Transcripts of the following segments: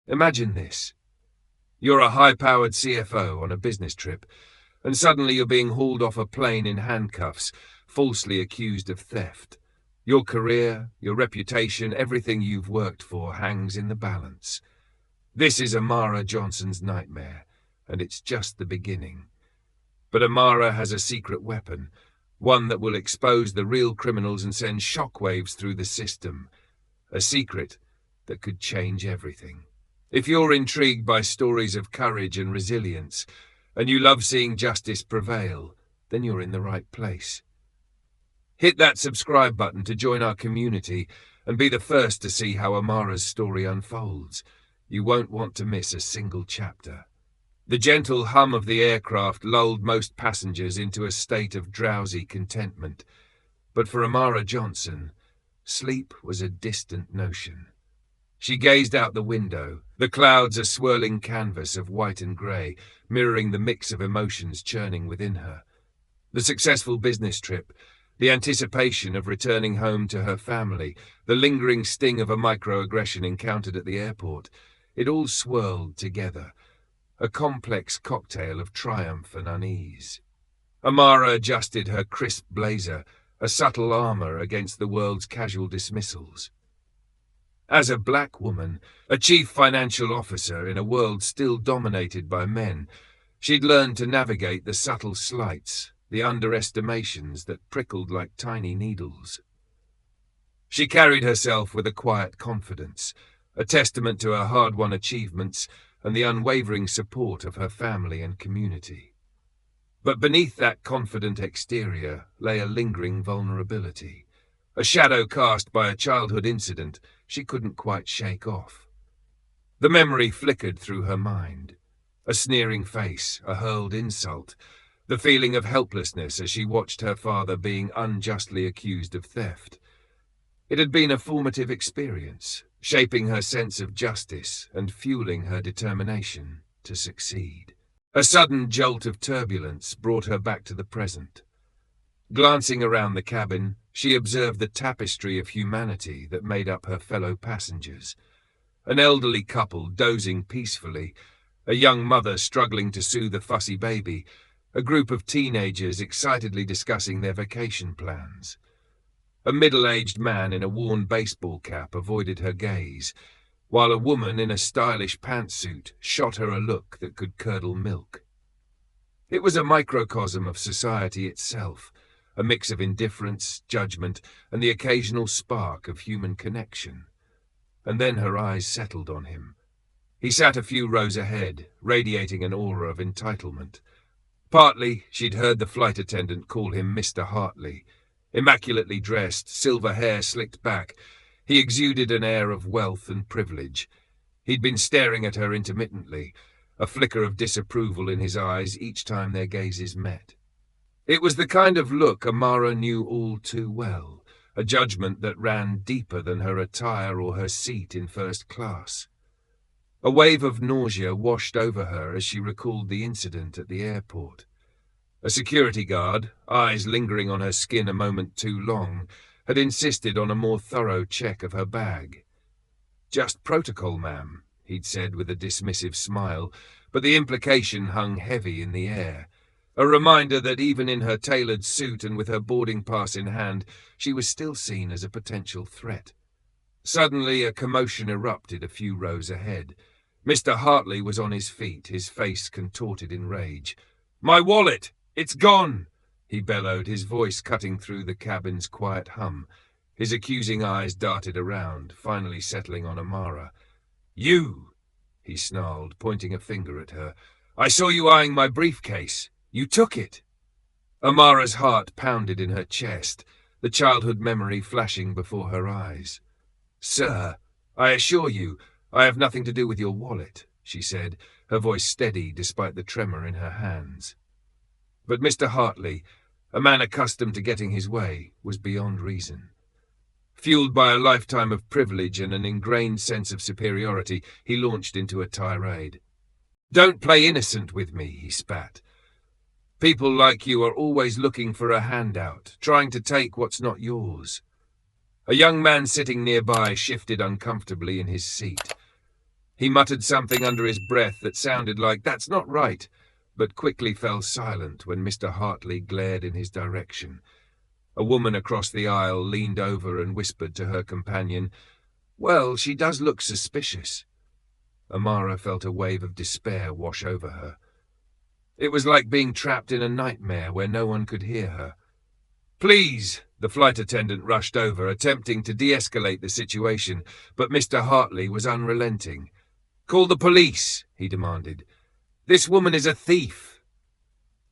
Imagine this. You're a high-powered CFO on a business trip, and suddenly you're being hauled off a plane in handcuffs, falsely accused of theft. Your career, your reputation, everything you've worked for hangs in the balance. This is Amara Johnson's nightmare, and it's just the beginning. But Amara has a secret weapon, one that will expose the real criminals and send shockwaves through the system. A secret that could change everything. If you're intrigued by stories of courage and resilience, and you love seeing justice prevail, then you're in the right place. Hit that subscribe button to join our community and be the first to see how Amara's story unfolds. You won't want to miss a single chapter. The gentle hum of the aircraft lulled most passengers into a state of drowsy contentment. But for Amara Johnson, sleep was a distant notion. She gazed out the window, the clouds a swirling canvas of white and grey, mirroring the mix of emotions churning within her. The successful business trip, the anticipation of returning home to her family, the lingering sting of a microaggression encountered at the airport, it all swirled together, a complex cocktail of triumph and unease. Amara adjusted her crisp blazer, a subtle armor against the world's casual dismissals. As a black woman, a chief financial officer in a world still dominated by men, she'd learned to navigate the subtle slights, the underestimations that prickled like tiny needles. She carried herself with a quiet confidence, a testament to her hard-won achievements and the unwavering support of her family and community. But beneath that confident exterior lay a lingering vulnerability, a shadow cast by a childhood incident she couldn't quite shake off. The memory flickered through her mind. A sneering face, a hurled insult, the feeling of helplessness as she watched her father being unjustly accused of theft. It had been a formative experience, shaping her sense of justice and fueling her determination to succeed. A sudden jolt of turbulence brought her back to the present. Glancing around the cabin, she observed the tapestry of humanity that made up her fellow passengers. An elderly couple dozing peacefully, a young mother struggling to soothe a fussy baby, a group of teenagers excitedly discussing their vacation plans. A middle-aged man in a worn baseball cap avoided her gaze, while a woman in a stylish pantsuit shot her a look that could curdle milk. It was a microcosm of society itself, a mix of indifference, judgment, and the occasional spark of human connection. And then her eyes settled on him. He sat a few rows ahead, radiating an aura of entitlement. Partly, she'd heard the flight attendant call him Mr. Hartley. Immaculately dressed, silver hair slicked back, he exuded an air of wealth and privilege. He'd been staring at her intermittently, a flicker of disapproval in his eyes each time their gazes met. It was the kind of look Amara knew all too well, a judgment that ran deeper than her attire or her seat in first class. A wave of nausea washed over her as she recalled the incident at the airport. A security guard, eyes lingering on her skin a moment too long, had insisted on a more thorough check of her bag. "Just protocol, ma'am," he'd said with a dismissive smile, but the implication hung heavy in the air. A reminder that even in her tailored suit and with her boarding pass in hand, she was still seen as a potential threat. Suddenly, a commotion erupted a few rows ahead. Mr. Hartley was on his feet, his face contorted in rage. "My wallet! It's gone!" he bellowed, his voice cutting through the cabin's quiet hum. His accusing eyes darted around, finally settling on Amara. "You!" he snarled, pointing a finger at her. "I saw you eyeing my briefcase. You took it." Amara's heart pounded in her chest, the childhood memory flashing before her eyes. "Sir, I assure you, I have nothing to do with your wallet," she said, her voice steady despite the tremor in her hands. But Mr. Hartley, a man accustomed to getting his way, was beyond reason. Fueled by a lifetime of privilege and an ingrained sense of superiority, he launched into a tirade. "Don't play innocent with me," he spat. "People like you are always looking for a handout, trying to take what's not yours." A young man sitting nearby shifted uncomfortably in his seat. He muttered something under his breath that sounded like, "That's not right," but quickly fell silent when Mr. Hartley glared in his direction. A woman across the aisle leaned over and whispered to her companion, "Well, she does look suspicious." Amara felt a wave of despair wash over her. It was like being trapped in a nightmare where no one could hear her. "Please!" The flight attendant rushed over, attempting to de-escalate the situation, but Mr. Hartley was unrelenting. "Call the police," he demanded. "This woman is a thief."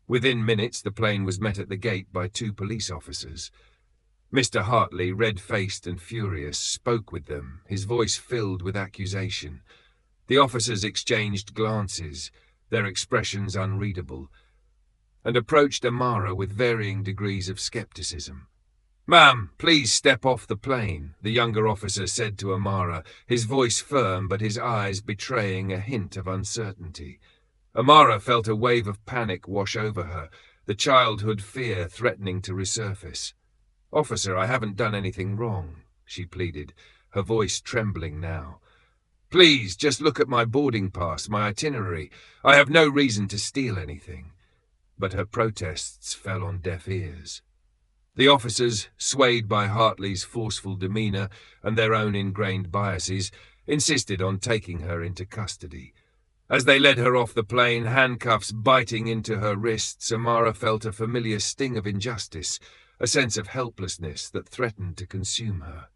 Within minutes, the plane was met at the gate by 2 police officers. Mr. Hartley, red-faced and furious, spoke with them, his voice filled with accusation. The officers exchanged glances, their expressions unreadable, and approached Amara with varying degrees of skepticism. "Ma'am, please step off the plane," the younger officer said to Amara, his voice firm but his eyes betraying a hint of uncertainty. Amara felt a wave of panic wash over her, the childhood fear threatening to resurface. "Officer, I haven't done anything wrong," she pleaded, her voice trembling now. "Please, just look at my boarding pass, my itinerary. I have no reason to steal anything." But her protests fell on deaf ears. The officers, swayed by Hartley's forceful demeanour and their own ingrained biases, insisted on taking her into custody. As they led her off the plane, handcuffs biting into her wrists, Amara felt a familiar sting of injustice, a sense of helplessness that threatened to consume her.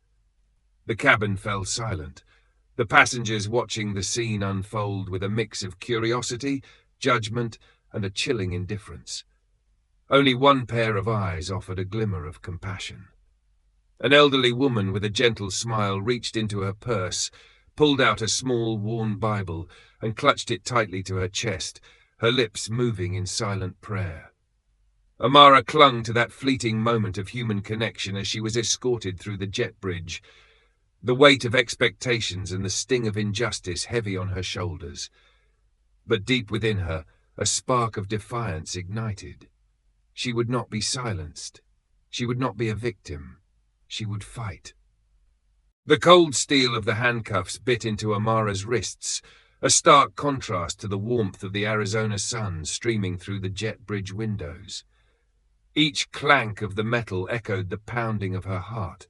The cabin fell silent, the passengers watching the scene unfold with a mix of curiosity, judgment, and a chilling indifference. Only one pair of eyes offered a glimmer of compassion. An elderly woman with a gentle smile reached into her purse, pulled out a small, worn Bible, and clutched it tightly to her chest, her lips moving in silent prayer. Amara clung to that fleeting moment of human connection as she was escorted through the jet bridge, the weight of expectations and the sting of injustice heavy on her shoulders. But deep within her, a spark of defiance ignited. She would not be silenced. She would not be a victim. She would fight. The cold steel of the handcuffs bit into Amara's wrists, a stark contrast to the warmth of the Arizona sun streaming through the jet bridge windows. Each clank of the metal echoed the pounding of her heart,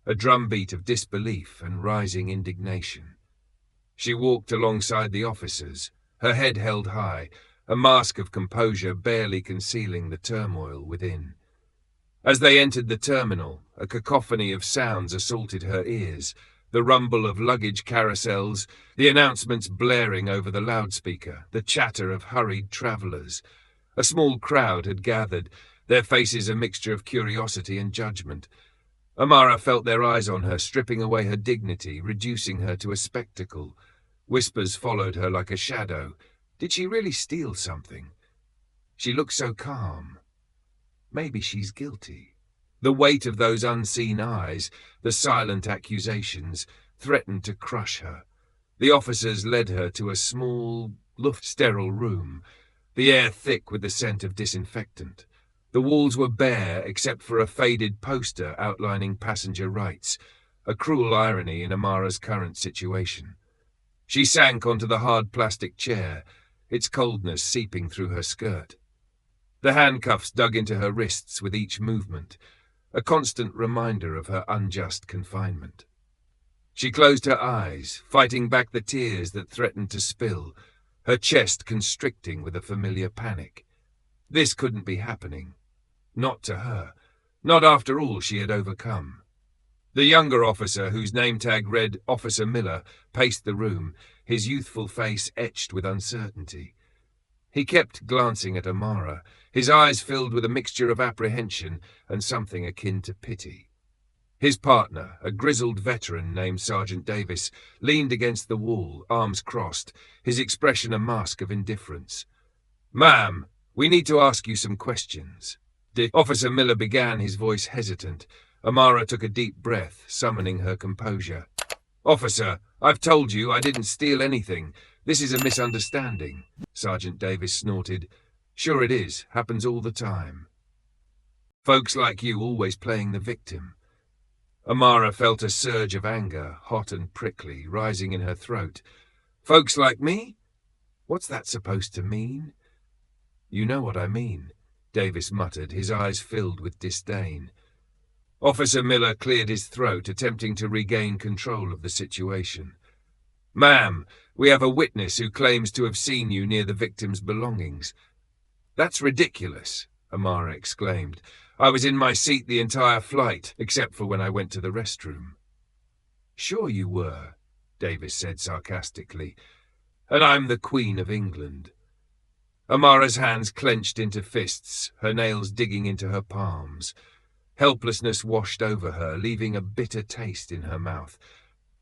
a drumbeat of disbelief and rising indignation. She walked alongside the officers, her head held high, a mask of composure barely concealing the turmoil within. As they entered the terminal, a cacophony of sounds assaulted her ears, the rumble of luggage carousels, the announcements blaring over the loudspeaker, the chatter of hurried travellers. A small crowd had gathered, their faces a mixture of curiosity and judgment. Amara felt their eyes on her, stripping away her dignity, reducing her to a spectacle. Whispers followed her like a shadow. Did she really steal something? She looked so calm. Maybe she's guilty. The weight of those unseen eyes, the silent accusations, threatened to crush her. The officers led her to a small, sterile room, the air thick with the scent of disinfectant. The walls were bare except for a faded poster outlining passenger rights, a cruel irony in Amara's current situation. She sank onto the hard plastic chair, its coldness seeping through her skirt. The handcuffs dug into her wrists with each movement, a constant reminder of her unjust confinement. She closed her eyes, fighting back the tears that threatened to spill, her chest constricting with a familiar panic. This couldn't be happening. Not to her. Not after all she had overcome. The younger officer, whose name tag read Officer Miller, paced the room, his youthful face etched with uncertainty. He kept glancing at Amara, his eyes filled with a mixture of apprehension and something akin to pity. His partner, a grizzled veteran named Sergeant Davis, leaned against the wall, arms crossed, his expression a mask of indifference. "Ma'am, we need to ask you some questions." Officer Miller began, his voice hesitant. Amara took a deep breath, summoning her composure. "Officer, I've told you I didn't steal anything. This is a misunderstanding," Sergeant Davis snorted. "Sure it is. Happens all the time. Folks like you always playing the victim." Amara felt a surge of anger, hot and prickly, rising in her throat. Folks like me? What's that supposed to mean? You know what I mean, Davis muttered, his eyes filled with disdain. Officer Miller cleared his throat, attempting to regain control of the situation. Ma'am, we have a witness who claims to have seen you near the victim's belongings. That's ridiculous, Amara exclaimed. I was in my seat the entire flight, except for when I went to the restroom. Sure you were, Davis said sarcastically. And I'm the Queen of England. Amara's hands clenched into fists, her nails digging into her palms. Helplessness washed over her, leaving a bitter taste in her mouth.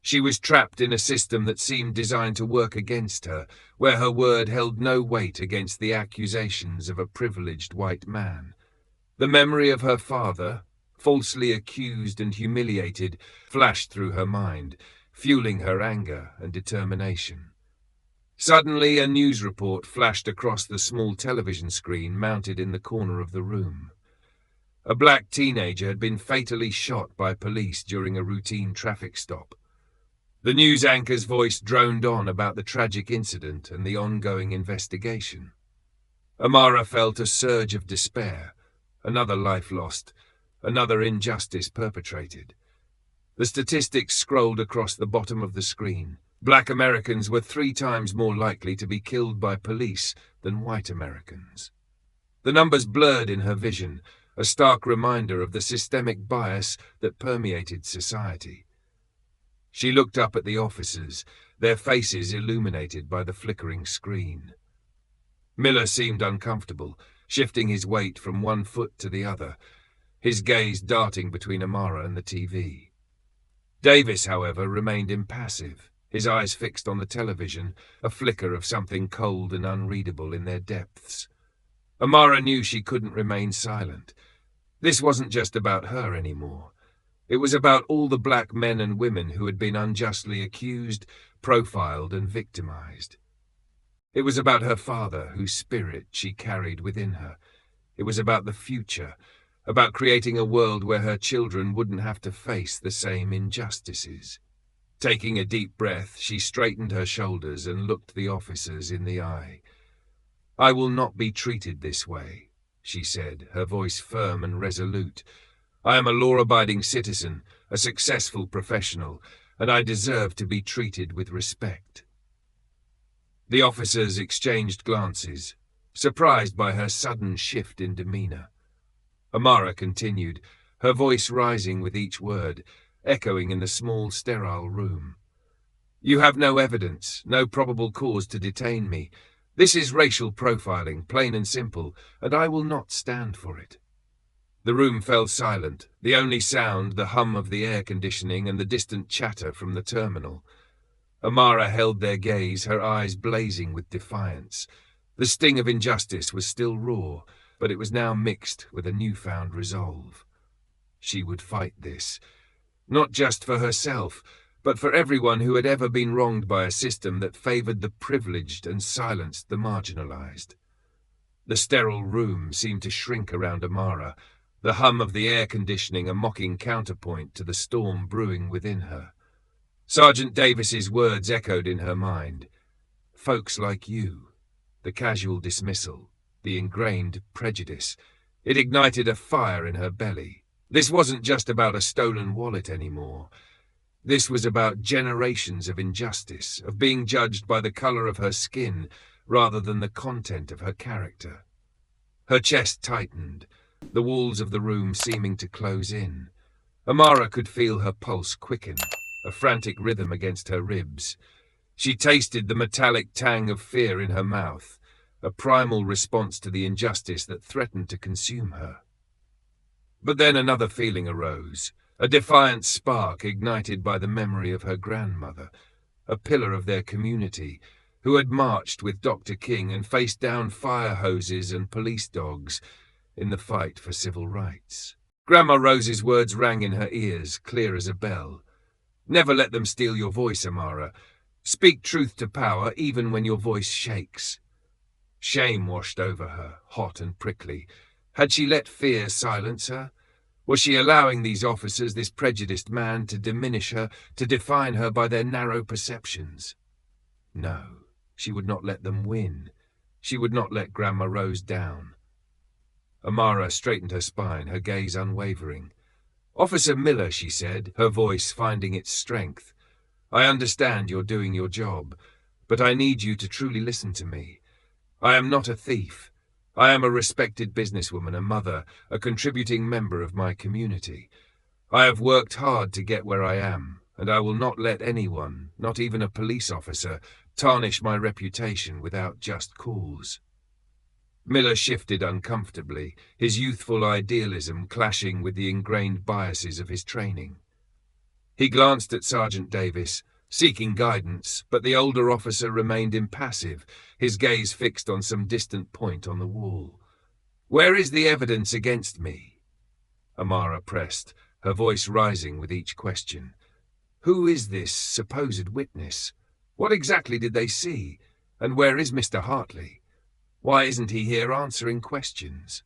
She was trapped in a system that seemed designed to work against her, where her word held no weight against the accusations of a privileged white man. The memory of her father, falsely accused and humiliated, flashed through her mind, fueling her anger and determination. Suddenly, a news report flashed across the small television screen mounted in the corner of the room. A black teenager had been fatally shot by police during a routine traffic stop. The news anchor's voice droned on about the tragic incident and the ongoing investigation. Amara felt a surge of despair. Another life lost, another injustice perpetrated. The statistics scrolled across the bottom of the screen. Black Americans were 3 times more likely to be killed by police than white Americans. The numbers blurred in her vision, a stark reminder of the systemic bias that permeated society. She looked up at the officers, their faces illuminated by the flickering screen. Miller seemed uncomfortable, shifting his weight from one foot to the other, his gaze darting between Amara and the TV. Davis, however, remained impassive, his eyes fixed on the television, a flicker of something cold and unreadable in their depths. Amara knew she couldn't remain silent. This wasn't just about her anymore. It was about all the black men and women who had been unjustly accused, profiled, and victimized. It was about her father, whose spirit she carried within her. It was about the future, about creating a world where her children wouldn't have to face the same injustices. Taking a deep breath, she straightened her shoulders and looked the officers in the eye. "I will not be treated this way," she said, her voice firm and resolute. "I am a law-abiding citizen, a successful professional, and I deserve to be treated with respect." The officers exchanged glances, surprised by her sudden shift in demeanor. Amara continued, her voice rising with each word, echoing in the small, sterile room. "You have no evidence, no probable cause to detain me. This is racial profiling, plain and simple, and I will not stand for it." The room fell silent, the only sound the hum of the air conditioning and the distant chatter from the terminal. Amara held their gaze, her eyes blazing with defiance. The sting of injustice was still raw, but it was now mixed with a newfound resolve. She would fight this, not just for herself, but for everyone who had ever been wronged by a system that favored the privileged and silenced the marginalized. The sterile room seemed to shrink around Amara, the hum of the air conditioning a mocking counterpoint to the storm brewing within her. Sergeant Davis's words echoed in her mind. Folks like you, the casual dismissal, the ingrained prejudice. It ignited a fire in her belly. This wasn't just about a stolen wallet anymore. This was about generations of injustice, of being judged by the color of her skin rather than the content of her character. Her chest tightened, the walls of the room seeming to close in. Amara could feel her pulse quicken, a frantic rhythm against her ribs. She tasted the metallic tang of fear in her mouth, a primal response to the injustice that threatened to consume her. But then another feeling arose, a defiant spark ignited by the memory of her grandmother, a pillar of their community, who had marched with Dr. King and faced down fire hoses and police dogs in the fight for civil rights. Grandma Rose's words rang in her ears, clear as a bell. Never let them steal your voice, Amara. Speak truth to power even when your voice shakes. Shame washed over her, hot and prickly. Had she let fear silence her? Was she allowing these officers, this prejudiced man, to diminish her, to define her by their narrow perceptions? No, she would not let them win. She would not let Grandma Rose down. Amara straightened her spine, her gaze unwavering. "Officer Miller," she said, her voice finding its strength. "I understand you're doing your job, but I need you to truly listen to me. I am not a thief. I am a respected businesswoman, a mother, a contributing member of my community. I have worked hard to get where I am, and I will not let anyone, not even a police officer, tarnish my reputation without just cause." Miller shifted uncomfortably, his youthful idealism clashing with the ingrained biases of his training. He glanced at Sergeant Davis, seeking guidance, but the older officer remained impassive, his gaze fixed on some distant point on the wall. "Where is the evidence against me?" Amara pressed, her voice rising with each question. "Who is this supposed witness? What exactly did they see? And where is Mr. Hartley? Why isn't he here answering questions?"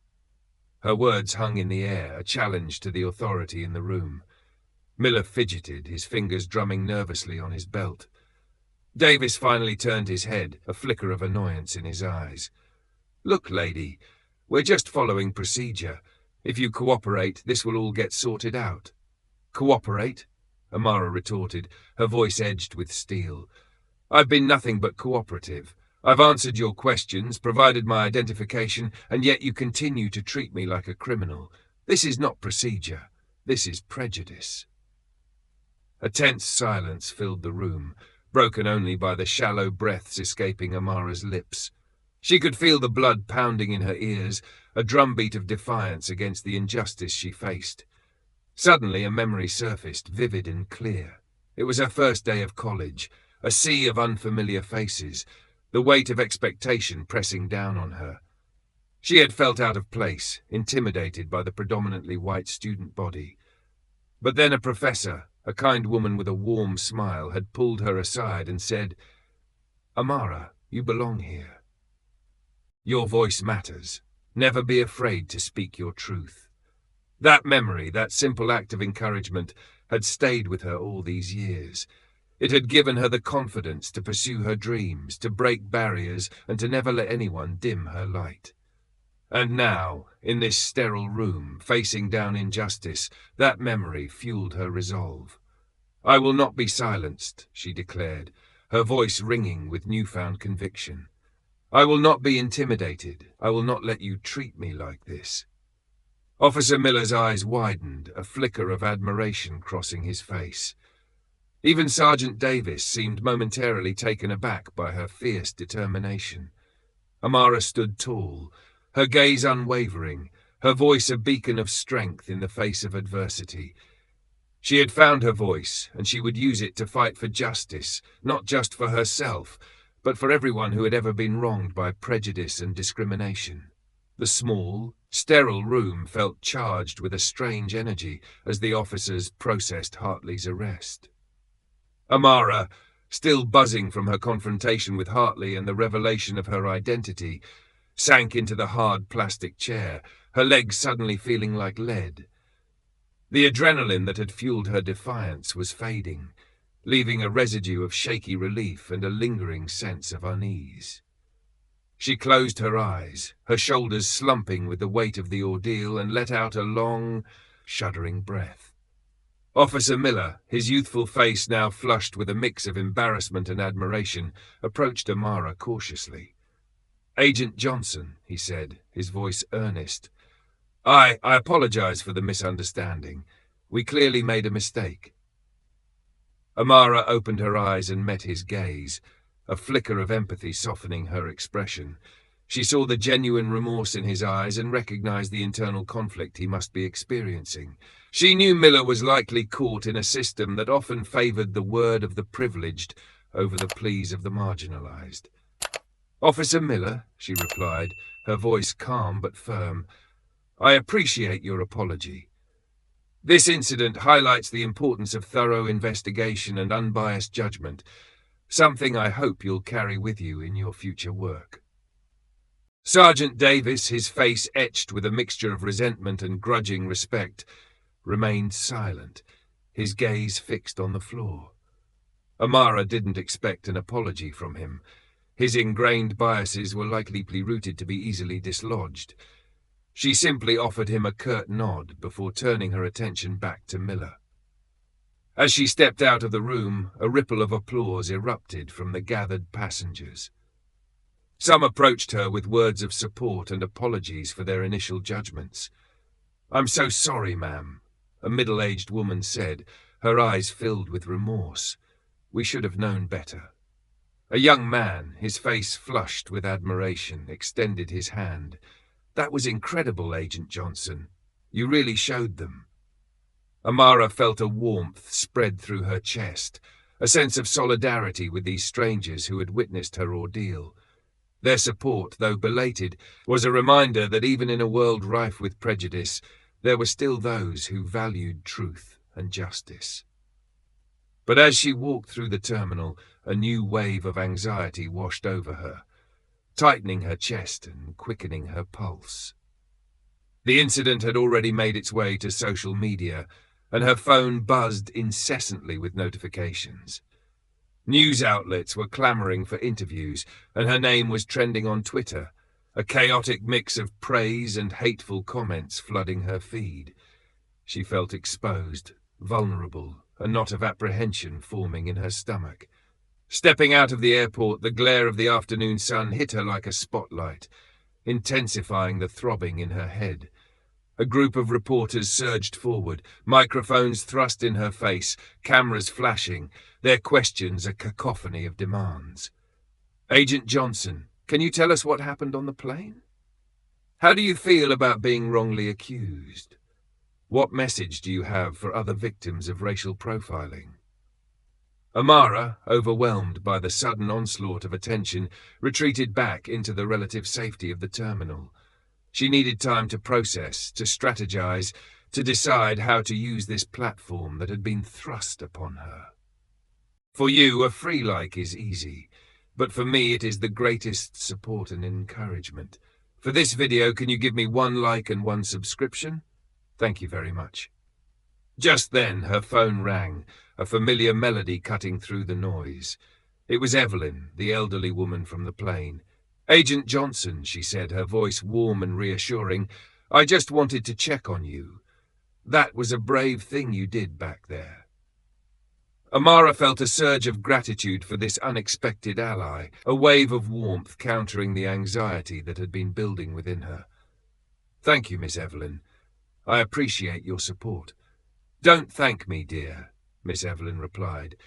Her words hung in the air, a challenge to the authority in the room. Miller fidgeted, his fingers drumming nervously on his belt. Davis finally turned his head, a flicker of annoyance in his eyes. "Look, lady, we're just following procedure. If you cooperate, this will all get sorted out." "Cooperate?" Amara retorted, her voice edged with steel. "I've been nothing but cooperative. I've answered your questions, provided my identification, and yet you continue to treat me like a criminal. This is not procedure. This is prejudice." A tense silence filled the room, broken only by the shallow breaths escaping Amara's lips. She could feel the blood pounding in her ears, a drumbeat of defiance against the injustice she faced. Suddenly a memory surfaced, vivid and clear. It was her first day of college, a sea of unfamiliar faces, the weight of expectation pressing down on her. She had felt out of place, intimidated by the predominantly white student body. But then a professor, a kind woman with a warm smile, had pulled her aside and said, "Amara, you belong here. Your voice matters. Never be afraid to speak your truth." That memory, that simple act of encouragement, had stayed with her all these years. It had given her the confidence to pursue her dreams, to break barriers, and to never let anyone dim her light. And now, in this sterile room, facing down injustice, that memory fueled her resolve. "I will not be silenced," she declared, her voice ringing with newfound conviction. "I will not be intimidated. I will not let you treat me like this." Officer Miller's eyes widened, a flicker of admiration crossing his face. Even Sergeant Davis seemed momentarily taken aback by her fierce determination. Amara stood tall, her gaze unwavering, her voice a beacon of strength in the face of adversity. She had found her voice, and she would use it to fight for justice, not just for herself, but for everyone who had ever been wronged by prejudice and discrimination. The small, sterile room felt charged with a strange energy as the officers processed Hartley's arrest. Amara, still buzzing from her confrontation with Hartley and the revelation of her identity, sank into the hard plastic chair, her legs suddenly feeling like lead. The adrenaline that had fueled her defiance was fading, leaving a residue of shaky relief and a lingering sense of unease. She closed her eyes, her shoulders slumping with the weight of the ordeal, and let out a long, shuddering breath. Officer Miller, his youthful face now flushed with a mix of embarrassment and admiration, approached Amara cautiously. "Agent Johnson," he said, his voice earnest. I apologize for the misunderstanding. We clearly made a mistake." Amara opened her eyes and met his gaze, a flicker of empathy softening her expression. She saw the genuine remorse in his eyes and recognized the internal conflict he must be experiencing. She knew Miller was likely caught in a system that often favored the word of the privileged over the pleas of the marginalized. "Officer Miller," she replied, her voice calm but firm, "I appreciate your apology. This incident highlights the importance of thorough investigation and unbiased judgment, something I hope you'll carry with you in your future work." Sergeant Davis, his face etched with a mixture of resentment and grudging respect, remained silent, his gaze fixed on the floor. Amara didn't expect an apology from him. His ingrained biases were likely rooted to be easily dislodged. She simply offered him a curt nod before turning her attention back to Miller. As she stepped out of the room, a ripple of applause erupted from the gathered passengers. Some approached her with words of support and apologies for their initial judgments. "I'm so sorry, ma'am," a middle-aged woman said, her eyes filled with remorse. "We should have known better." A young man, his face flushed with admiration, extended his hand. "That was incredible, Agent Johnson. You really showed them." Amara felt a warmth spread through her chest, a sense of solidarity with these strangers who had witnessed her ordeal. Their support, though belated, was a reminder that even in a world rife with prejudice, there were still those who valued truth and justice. But as she walked through the terminal, a new wave of anxiety washed over her, tightening her chest and quickening her pulse. The incident had already made its way to social media, and her phone buzzed incessantly with notifications. News outlets were clamoring for interviews, and her name was trending on Twitter, a chaotic mix of praise and hateful comments flooding her feed. She felt exposed, vulnerable, a knot of apprehension forming in her stomach. Stepping out of the airport, the glare of the afternoon sun hit her like a spotlight, intensifying the throbbing in her head. A group of reporters surged forward, microphones thrust in her face, cameras flashing, their questions a cacophony of demands. "Agent Johnson, can you tell us what happened on the plane? How do you feel about being wrongly accused? What message do you have for other victims of racial profiling?" Amara, overwhelmed by the sudden onslaught of attention, retreated back into the relative safety of the terminal. She needed time to process, to strategize, to decide how to use this platform that had been thrust upon her. For you, a free like is easy, but for me it is the greatest support and encouragement. For this video, can you give me 1 like and 1 subscription? Thank you very much. Just then, her phone rang, a familiar melody cutting through the noise. It was Evelyn, the elderly woman from the plane. "Agent Johnson," she said, her voice warm and reassuring, "I just wanted to check on you. That was a brave thing you did back there." Amara felt a surge of gratitude for this unexpected ally, a wave of warmth countering the anxiety that had been building within her. "Thank you, Miss Evelyn. I appreciate your support." "Don't thank me, dear," Miss Evelyn replied.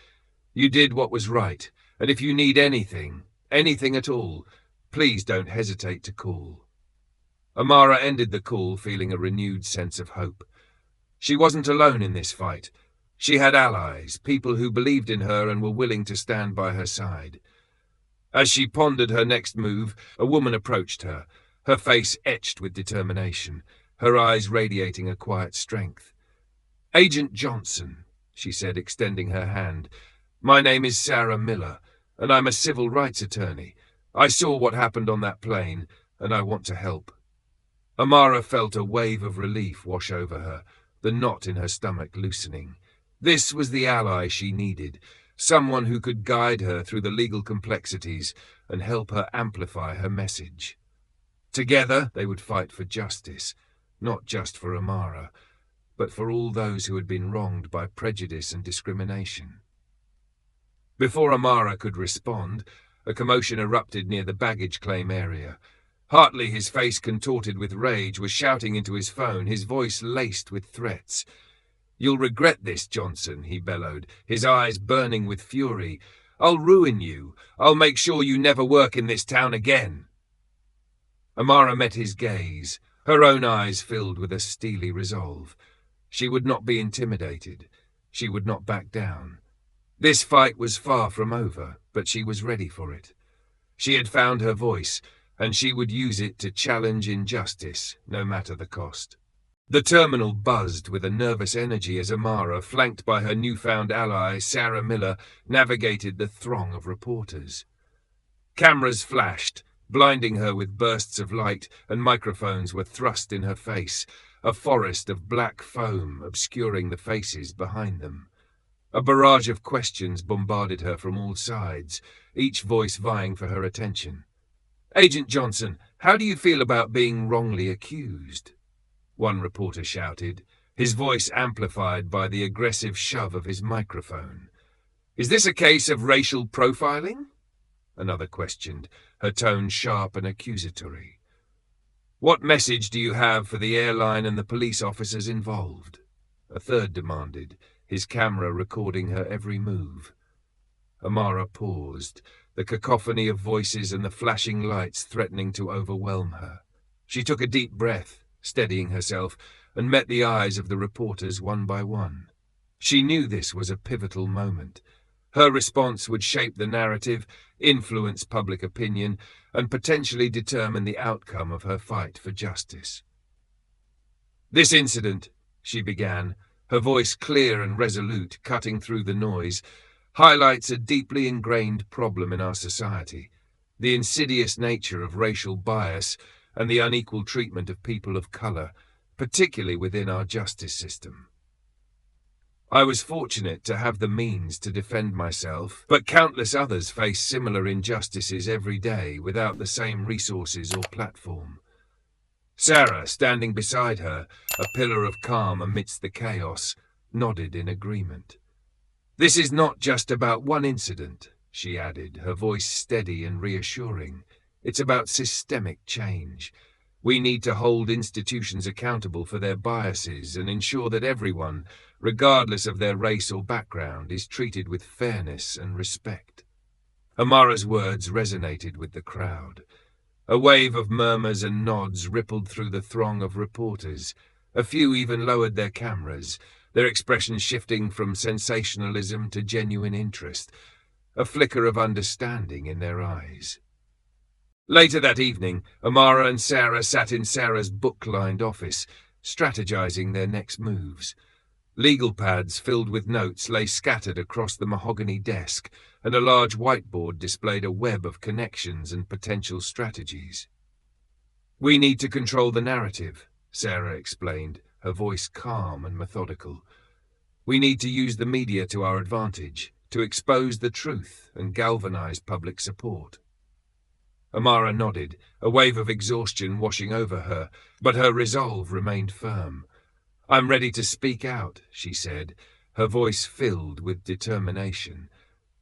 "You did what was right, and if you need anything at all, please don't hesitate to call." Amara ended the call feeling a renewed sense of hope. She wasn't alone in this fight. She had allies, people who believed in her and were willing to stand by her side. As she pondered her next move, a woman approached her, her face etched with determination, her eyes radiating a quiet strength. "Agent Johnson," she said, extending her hand. "My name is Sarah Miller, and I'm a civil rights attorney. I saw what happened on that plane, and I want to help." Amara felt a wave of relief wash over her, the knot in her stomach loosening. This was the ally she needed, someone who could guide her through the legal complexities and help her amplify her message. Together, they would fight for justice, not just for Amara, but for all those who had been wronged by prejudice and discrimination. Before Amara could respond, a commotion erupted near the baggage claim area. Hartley, his face contorted with rage, was shouting into his phone, his voice laced with threats. "You'll regret this, Johnson," he bellowed, his eyes burning with fury. "I'll ruin you. I'll make sure you never work in this town again." Amara met his gaze, her own eyes filled with a steely resolve. She would not be intimidated. She would not back down. This fight was far from over, but she was ready for it. She had found her voice, and she would use it to challenge injustice, no matter the cost. The terminal buzzed with a nervous energy as Amara, flanked by her newfound ally, Sarah Miller, navigated the throng of reporters. Cameras flashed, blinding her with bursts of light, and microphones were thrust in her face, a forest of black foam obscuring the faces behind them. A barrage of questions bombarded her from all sides, each voice vying for her attention. "Agent Johnson, how do you feel about being wrongly accused?" one reporter shouted, his voice amplified by the aggressive shove of his microphone. "Is this a case of racial profiling?" another questioned, her tone sharp and accusatory. "What message do you have for the airline and the police officers involved?" a third demanded, his camera recording her every move. Amara paused, the cacophony of voices and the flashing lights threatening to overwhelm her. She took a deep breath, steadying herself, and met the eyes of the reporters one by one. She knew this was a pivotal moment. Her response would shape the narrative, influence public opinion, and potentially determine the outcome of her fight for justice. "This incident," she began, her voice clear and resolute, cutting through the noise, "highlights a deeply ingrained problem in our society, the insidious nature of racial bias and the unequal treatment of people of color, particularly within our justice system. I was fortunate to have the means to defend myself, but countless others face similar injustices every day without the same resources or platform." Sarah, standing beside her, a pillar of calm amidst the chaos, nodded in agreement. "This is not just about one incident," she added, her voice steady and reassuring. "It's about systemic change. We need to hold institutions accountable for their biases and ensure that everyone, regardless of their race or background, is treated with fairness and respect." Amara's words resonated with the crowd. A wave of murmurs and nods rippled through the throng of reporters. A few even lowered their cameras, their expressions shifting from sensationalism to genuine interest, a flicker of understanding in their eyes. Later that evening, Amara and Sarah sat in Sarah's book-lined office, strategizing their next moves. Legal pads filled with notes lay scattered across the mahogany desk, and a large whiteboard displayed a web of connections and potential strategies. "We need to control the narrative," Sarah explained, her voice calm and methodical. "We need to use the media to our advantage, to expose the truth and galvanize public support." Amara nodded, a wave of exhaustion washing over her, but her resolve remained firm. "I'm ready to speak out," she said, her voice filled with determination.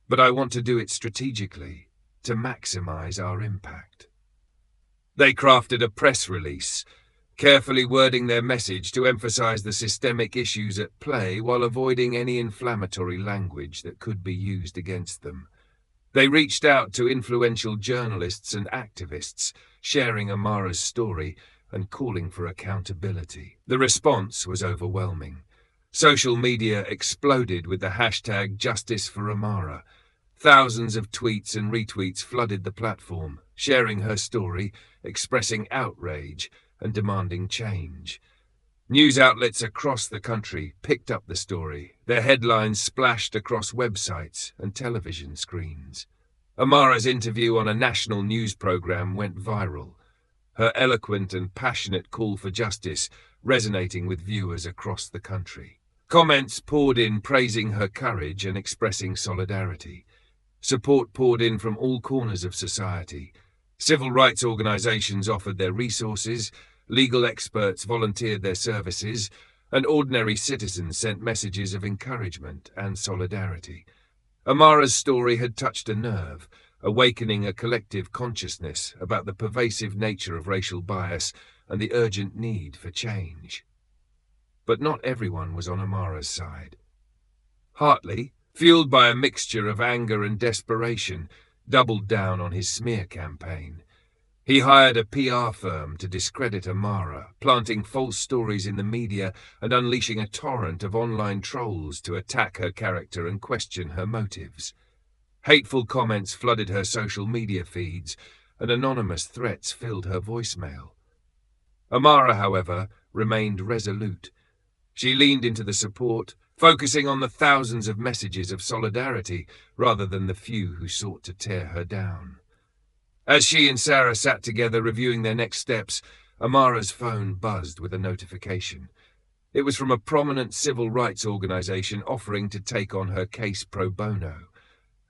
"But I want to do it strategically, to maximize our impact." They crafted a press release, carefully wording their message to emphasize the systemic issues at play while avoiding any inflammatory language that could be used against them. They reached out to influential journalists and activists, sharing Amara's story and calling for accountability. The response was overwhelming. Social media exploded with the hashtag #JusticeForAmara. Thousands of tweets and retweets flooded the platform, sharing her story, expressing outrage, and demanding change. News outlets across the country picked up the story, their headlines splashed across websites and television screens. Amara's interview on a national news program went viral, her eloquent and passionate call for justice resonating with viewers across the country. Comments poured in praising her courage and expressing solidarity. Support poured in from all corners of society. Civil rights organizations offered their resources, legal experts volunteered their services, and ordinary citizens sent messages of encouragement and solidarity. Amara's story had touched a nerve, awakening a collective consciousness about the pervasive nature of racial bias and the urgent need for change. But not everyone was on Amara's side. Hartley, fueled by a mixture of anger and desperation, doubled down on his smear campaign. He hired a PR firm to discredit Amara, planting false stories in the media and unleashing a torrent of online trolls to attack her character and question her motives. Hateful comments flooded her social media feeds, and anonymous threats filled her voicemail. Amara, however, remained resolute. She leaned into the support, focusing on the thousands of messages of solidarity rather than the few who sought to tear her down. As she and Sarah sat together reviewing their next steps, Amara's phone buzzed with a notification. It was from a prominent civil rights organization offering to take on her case pro bono.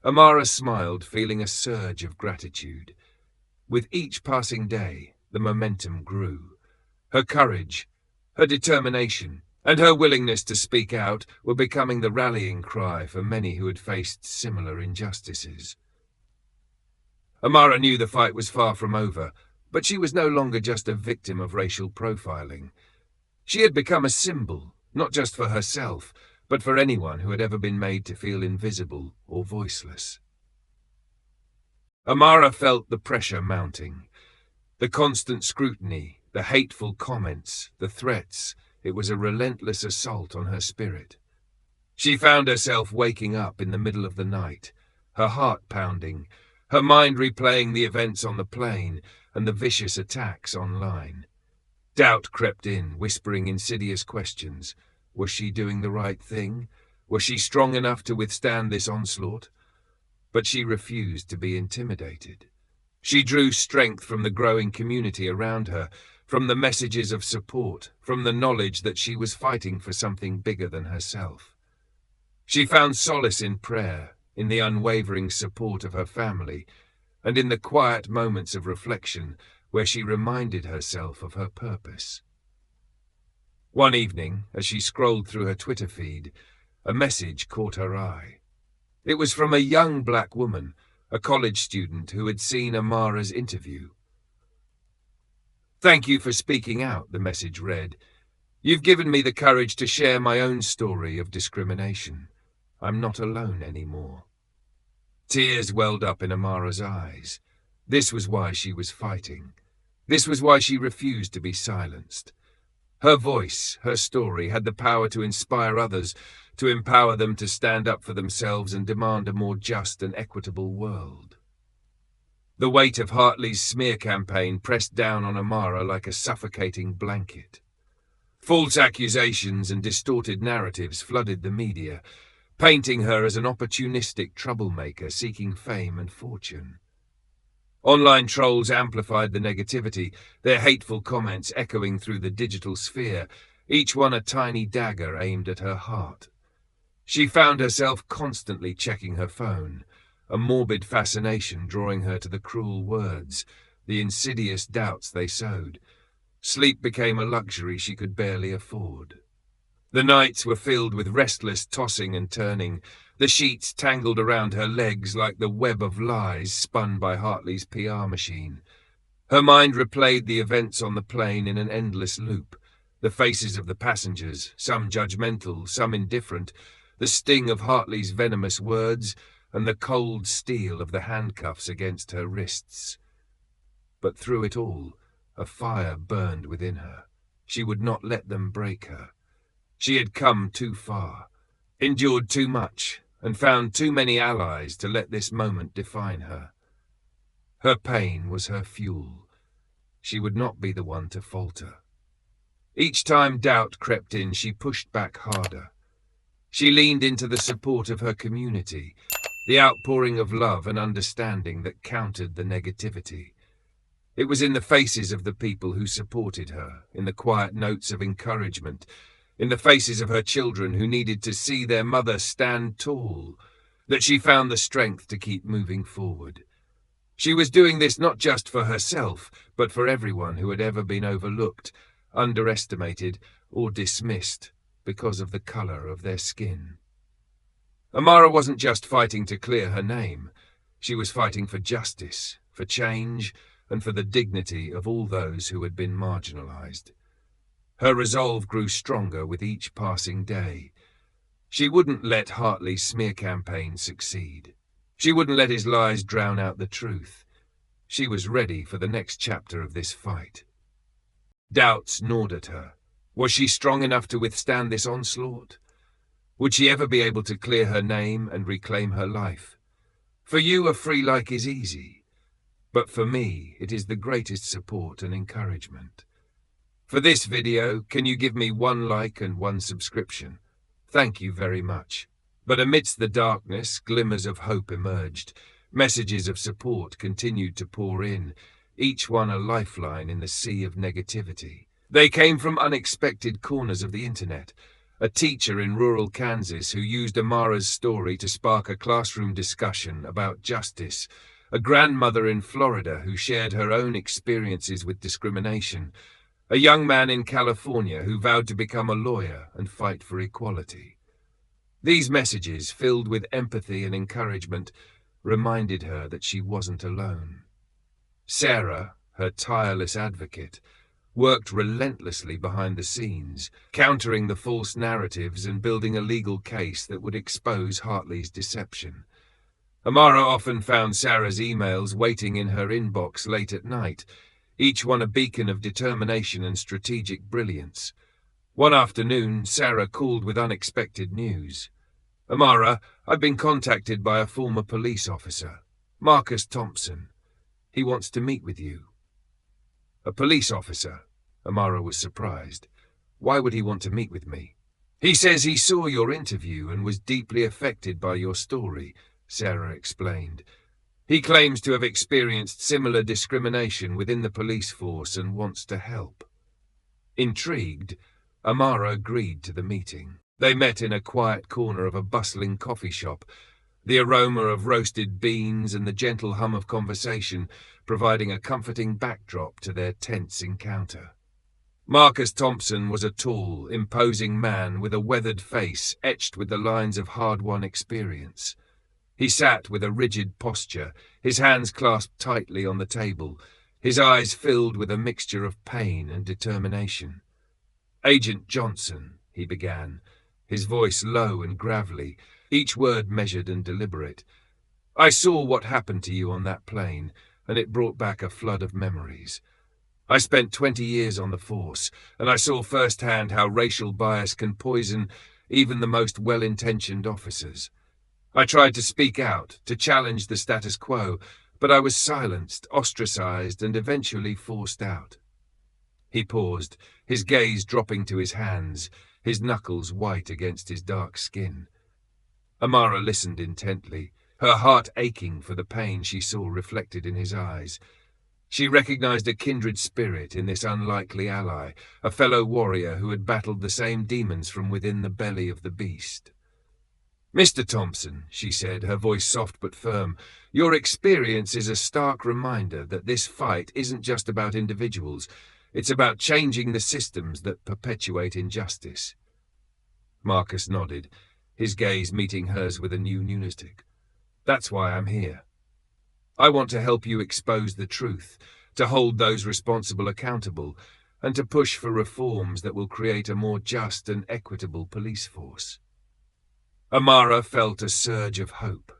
Amara smiled, feeling a surge of gratitude. With each passing day, the momentum grew. Her courage, her determination, and her willingness to speak out were becoming the rallying cry for many who had faced similar injustices. Amara knew the fight was far from over, but she was no longer just a victim of racial profiling. She had become a symbol, not just for herself, but for anyone who had ever been made to feel invisible or voiceless. Amara felt the pressure mounting. The constant scrutiny, the hateful comments, the threats. It was a relentless assault on her spirit. She found herself waking up in the middle of the night, her heart pounding, her mind replaying the events on the plane and the vicious attacks online. Doubt crept in, whispering insidious questions. Was she doing the right thing? Was she strong enough to withstand this onslaught? But she refused to be intimidated. She drew strength from the growing community around her, from the messages of support, from the knowledge that she was fighting for something bigger than herself. She found solace in prayer, in the unwavering support of her family, and in the quiet moments of reflection where she reminded herself of her purpose. One evening, as she scrolled through her Twitter feed, a message caught her eye. It was from a young black woman, a college student who had seen Amara's interview. "Thank you for speaking out," the message read. "You've given me the courage to share my own story of discrimination. I'm not alone anymore." Tears welled up in Amara's eyes. This was why she was fighting. This was why she refused to be silenced. Her voice, her story, had the power to inspire others, to empower them to stand up for themselves and demand a more just and equitable world. The weight of Hartley's smear campaign pressed down on Amara like a suffocating blanket. False accusations and distorted narratives flooded the media, painting her as an opportunistic troublemaker seeking fame and fortune. Online trolls amplified the negativity, their hateful comments echoing through the digital sphere, each one a tiny dagger aimed at her heart. She found herself constantly checking her phone, a morbid fascination drawing her to the cruel words, the insidious doubts they sowed. Sleep became a luxury she could barely afford. The nights were filled with restless tossing and turning, the sheets tangled around her legs like the web of lies spun by Hartley's PR machine. Her mind replayed the events on the plane in an endless loop, the faces of the passengers, some judgmental, some indifferent, the sting of Hartley's venomous words, and the cold steel of the handcuffs against her wrists. But through it all, a fire burned within her. She would not let them break her. She had come too far, endured too much, and found too many allies to let this moment define her. Her pain was her fuel. She would not be the one to falter. Each time doubt crept in, she pushed back harder. She leaned into the support of her community, the outpouring of love and understanding that countered the negativity. It was in the faces of the people who supported her, in the quiet notes of encouragement, in the faces of her children who needed to see their mother stand tall, that she found the strength to keep moving forward. She was doing this not just for herself, but for everyone who had ever been overlooked, underestimated, or dismissed because of the color of their skin. Amara wasn't just fighting to clear her name. She was fighting for justice, for change, and for the dignity of all those who had been marginalized. Her resolve grew stronger with each passing day. She wouldn't let Hartley's smear campaign succeed. She wouldn't let his lies drown out the truth. She was ready for the next chapter of this fight. Doubts gnawed at her. Was she strong enough to withstand this onslaught? Would she ever be able to clear her name and reclaim her life? For you, a free like is easy. But for me, it is the greatest support and encouragement. For this video, can you give me 1 like and 1 subscription? Thank you very much. But amidst the darkness, glimmers of hope emerged. Messages of support continued to pour in, each one a lifeline in the sea of negativity. They came from unexpected corners of the internet. A teacher in rural Kansas who used Amara's story to spark a classroom discussion about justice. A grandmother in Florida who shared her own experiences with discrimination. A young man in California who vowed to become a lawyer and fight for equality. These messages, filled with empathy and encouragement, reminded her that she wasn't alone. Sarah, her tireless advocate, worked relentlessly behind the scenes, countering the false narratives and building a legal case that would expose Hartley's deception. Amara often found Sarah's emails waiting in her inbox late at night, each one a beacon of determination and strategic brilliance. One afternoon, Sarah called with unexpected news. "Amara, I've been contacted by a former police officer, Marcus Thompson. He wants to meet with you." "A police officer?" Amara was surprised. "Why would he want to meet with me?" "He says he saw your interview and was deeply affected by your story," Sarah explained. "He claims to have experienced similar discrimination within the police force and wants to help." Intrigued, Amara agreed to the meeting. They met in a quiet corner of a bustling coffee shop, the aroma of roasted beans and the gentle hum of conversation providing a comforting backdrop to their tense encounter. Marcus Thompson was a tall, imposing man with a weathered face etched with the lines of hard-won experience. He sat with a rigid posture, his hands clasped tightly on the table, his eyes filled with a mixture of pain and determination. "Agent Johnson," he began, his voice low and gravelly, each word measured and deliberate. "I saw what happened to you on that plane, and it brought back a flood of memories. I spent 20 years on the force, and I saw firsthand how racial bias can poison even the most well-intentioned officers. I tried to speak out, to challenge the status quo, but I was silenced, ostracized, and eventually forced out." He paused, his gaze dropping to his hands, his knuckles white against his dark skin. Amara listened intently, her heart aching for the pain she saw reflected in his eyes. She recognized a kindred spirit in this unlikely ally, a fellow warrior who had battled the same demons from within the belly of the beast. "Mr. Thompson," she said, her voice soft but firm, "your experience is a stark reminder that this fight isn't just about individuals. It's about changing the systems that perpetuate injustice." Marcus nodded, his gaze meeting hers with a new lunatic. "That's why I'm here. I want to help you expose the truth, to hold those responsible accountable, and to push for reforms that will create a more just and equitable police force." Amara felt a surge of hope,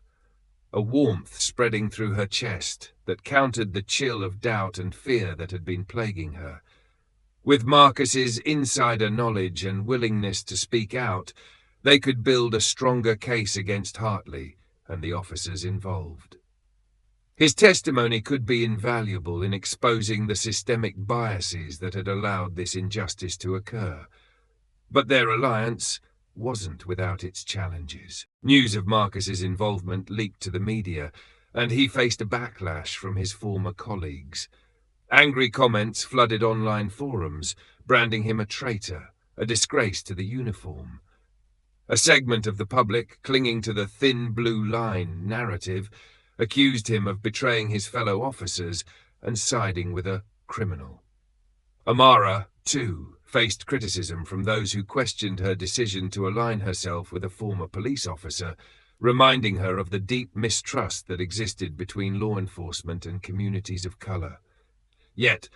a warmth spreading through her chest that countered the chill of doubt and fear that had been plaguing her. With Marcus's insider knowledge and willingness to speak out, they could build a stronger case against Hartley and the officers involved. His testimony could be invaluable in exposing the systemic biases that had allowed this injustice to occur. But their alliance wasn't without its challenges. News of Marcus's involvement leaked to the media, and he faced a backlash from his former colleagues. Angry comments flooded online forums, branding him a traitor, a disgrace to the uniform. A segment of the public, clinging to the thin blue line narrative, accused him of betraying his fellow officers and siding with a criminal. Amara, too, faced criticism from those who questioned her decision to align herself with a former police officer, reminding her of the deep mistrust that existed between law enforcement and communities of color. Yet,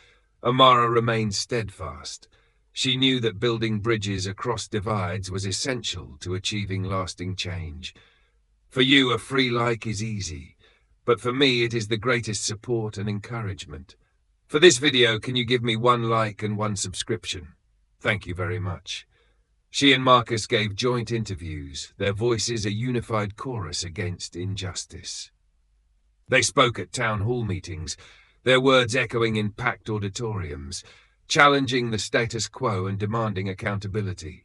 Amara remained steadfast. She knew that building bridges across divides was essential to achieving lasting change. "For you, a free like is easy, but for me it is the greatest support and encouragement. For this video, can you give me 1 like and 1 subscription? Thank you very much." She and Marcus gave joint interviews, their voices a unified chorus against injustice. They spoke at town hall meetings, their words echoing in packed auditoriums, challenging the status quo and demanding accountability.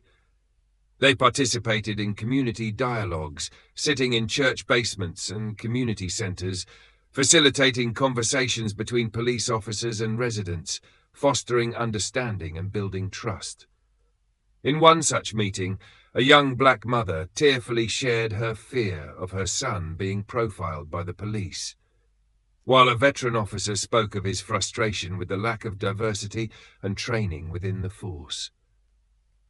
They participated in community dialogues, sitting in church basements and community centers, facilitating conversations between police officers and residents, fostering understanding and building trust. In one such meeting, a young black mother tearfully shared her fear of her son being profiled by the police, while a veteran officer spoke of his frustration with the lack of diversity and training within the force.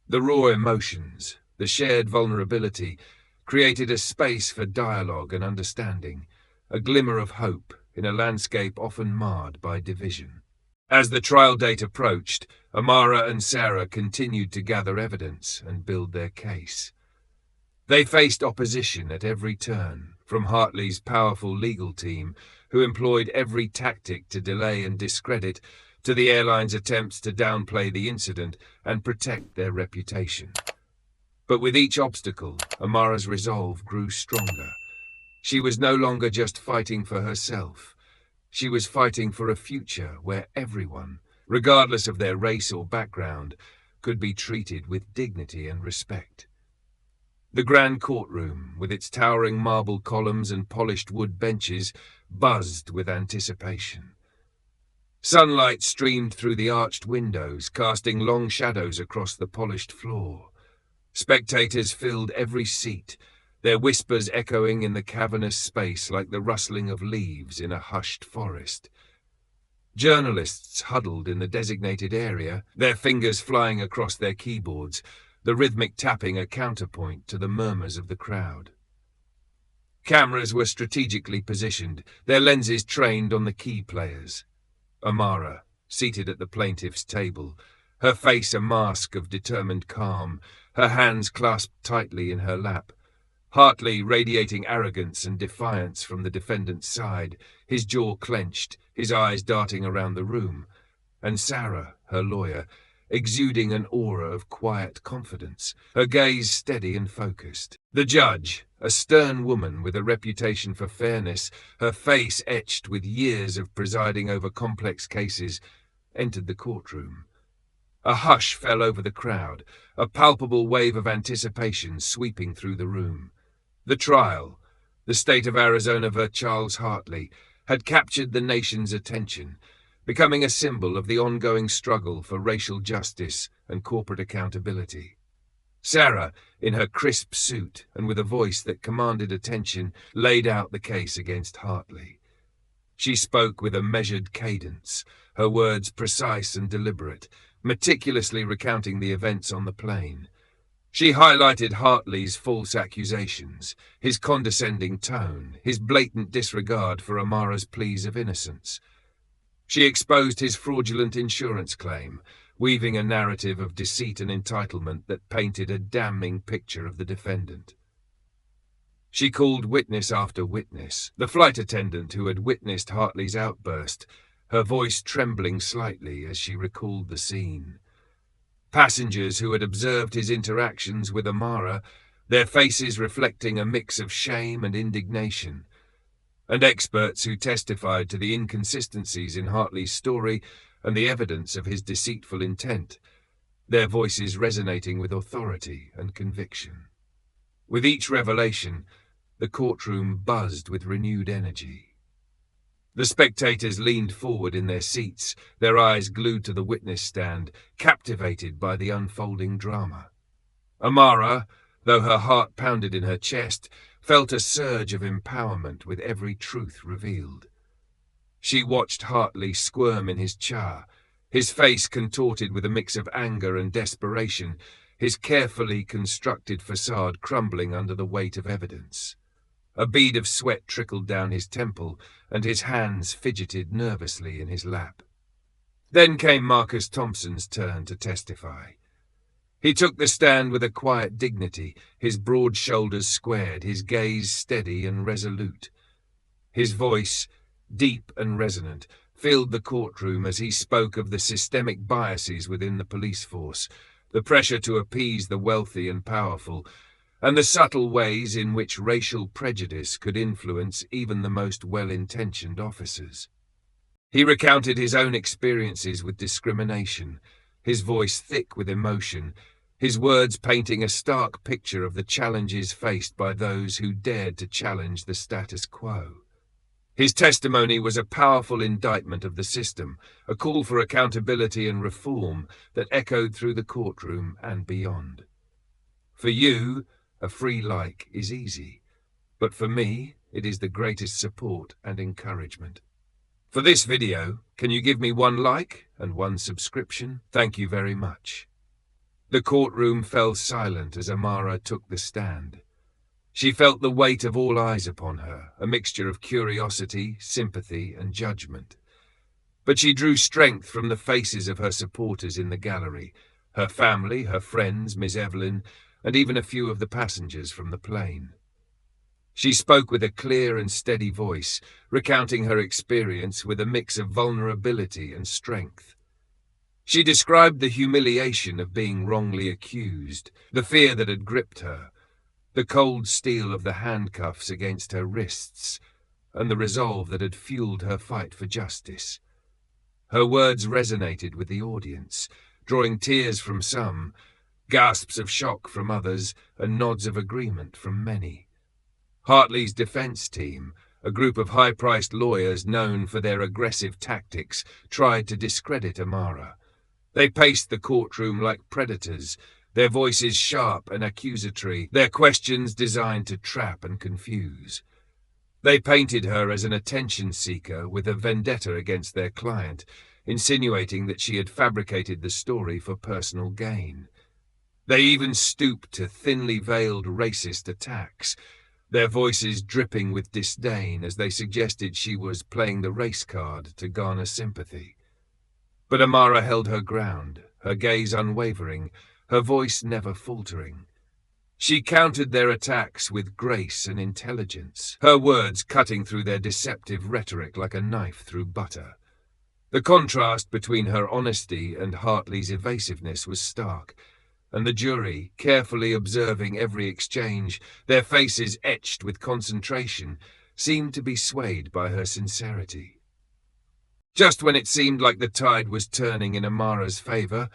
The raw emotions, the shared vulnerability, created a space for dialogue and understanding, a glimmer of hope in a landscape often marred by division. As the trial date approached, Amara and Sarah continued to gather evidence and build their case. They faced opposition at every turn, from Hartley's powerful legal team, who employed every tactic to delay and discredit, to the airline's attempts to downplay the incident and protect their reputation. But with each obstacle, Amara's resolve grew stronger. She was no longer just fighting for herself. She was fighting for a future where everyone, regardless of their race or background, could be treated with dignity and respect. The grand courtroom, with its towering marble columns and polished wood benches, buzzed with anticipation. Sunlight streamed through the arched windows, casting long shadows across the polished floor. Spectators filled every seat, their whispers echoing in the cavernous space like the rustling of leaves in a hushed forest. Journalists huddled in the designated area, their fingers flying across their keyboards, the rhythmic tapping a counterpoint to the murmurs of the crowd. Cameras were strategically positioned, their lenses trained on the key players. Amara, seated at the plaintiff's table, her face a mask of determined calm, her hands clasped tightly in her lap. Hartley radiating arrogance and defiance from the defendant's side, his jaw clenched, his eyes darting around the room. And Sarah, her lawyer, exuding an aura of quiet confidence, her gaze steady and focused. The judge, a stern woman with a reputation for fairness, her face etched with years of presiding over complex cases, entered the courtroom. A hush fell over the crowd, a palpable wave of anticipation sweeping through the room. The trial, the state of Arizona v. Charles Hartley, had captured the nation's attention, becoming a symbol of the ongoing struggle for racial justice and corporate accountability. Sarah, in her crisp suit and with a voice that commanded attention, laid out the case against Hartley. She spoke with a measured cadence, her words precise and deliberate, meticulously recounting the events on the plane. She highlighted Hartley's false accusations, his condescending tone, his blatant disregard for Amara's pleas of innocence. She exposed his fraudulent insurance claim, weaving a narrative of deceit and entitlement that painted a damning picture of the defendant. She called witness after witness, the flight attendant who had witnessed Hartley's outburst, her voice trembling slightly as she recalled the scene. Passengers who had observed his interactions with Amara, their faces reflecting a mix of shame and indignation, and experts who testified to the inconsistencies in Hartley's story and the evidence of his deceitful intent, their voices resonating with authority and conviction. With each revelation, the courtroom buzzed with renewed energy. The spectators leaned forward in their seats, their eyes glued to the witness stand, captivated by the unfolding drama. Amara, though her heart pounded in her chest, felt a surge of empowerment with every truth revealed. She watched Hartley squirm in his chair, his face contorted with a mix of anger and desperation, his carefully constructed facade crumbling under the weight of evidence. A bead of sweat trickled down his temple, and his hands fidgeted nervously in his lap. Then came Marcus Thompson's turn to testify. He took the stand with a quiet dignity, his broad shoulders squared, his gaze steady and resolute. His voice, deep and resonant, filled the courtroom as he spoke of the systemic biases within the police force, the pressure to appease the wealthy and powerful, and the subtle ways in which racial prejudice could influence even the most well-intentioned officers. He recounted his own experiences with discrimination, his voice thick with emotion, his words painting a stark picture of the challenges faced by those who dared to challenge the status quo. His testimony was a powerful indictment of the system, a call for accountability and reform that echoed through the courtroom and beyond. For you, a free like is easy, but for me, it is the greatest support and encouragement. For this video, can you give me 1 like and 1 subscription? Thank you very much. The courtroom fell silent as Amara took the stand. She felt the weight of all eyes upon her, a mixture of curiosity, sympathy, and judgment. But she drew strength from the faces of her supporters in the gallery, her family, her friends, Miss Evelyn, and even a few of the passengers from the plane. She spoke with a clear and steady voice, recounting her experience with a mix of vulnerability and strength. She described the humiliation of being wrongly accused, the fear that had gripped her, the cold steel of the handcuffs against her wrists, and the resolve that had fueled her fight for justice. Her words resonated with the audience, drawing tears from some, gasps of shock from others, and nods of agreement from many. Hartley's defense team, a group of high-priced lawyers known for their aggressive tactics, tried to discredit Amara. They paced the courtroom like predators, their voices sharp and accusatory, their questions designed to trap and confuse. They painted her as an attention seeker with a vendetta against their client, insinuating that she had fabricated the story for personal gain. They even stooped to thinly veiled racist attacks, their voices dripping with disdain as they suggested she was playing the race card to garner sympathy. But Amara held her ground, her gaze unwavering, her voice never faltering. She countered their attacks with grace and intelligence, her words cutting through their deceptive rhetoric like a knife through butter. The contrast between her honesty and Hartley's evasiveness was stark, and the jury, carefully observing every exchange, their faces etched with concentration, seemed to be swayed by her sincerity. Just when it seemed like the tide was turning in Amara's favor,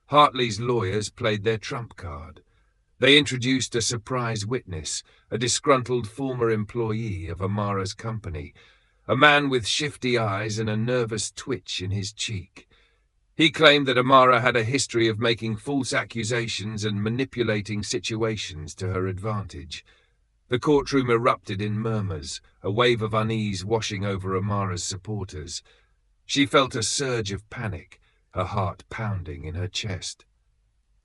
Hartley's lawyers played their trump card. They introduced a surprise witness, a disgruntled former employee of Amara's company, a man with shifty eyes and a nervous twitch in his cheek. He claimed that Amara had a history of making false accusations and manipulating situations to her advantage. The courtroom erupted in murmurs, a wave of unease washing over Amara's supporters. She felt a surge of panic, her heart pounding in her chest.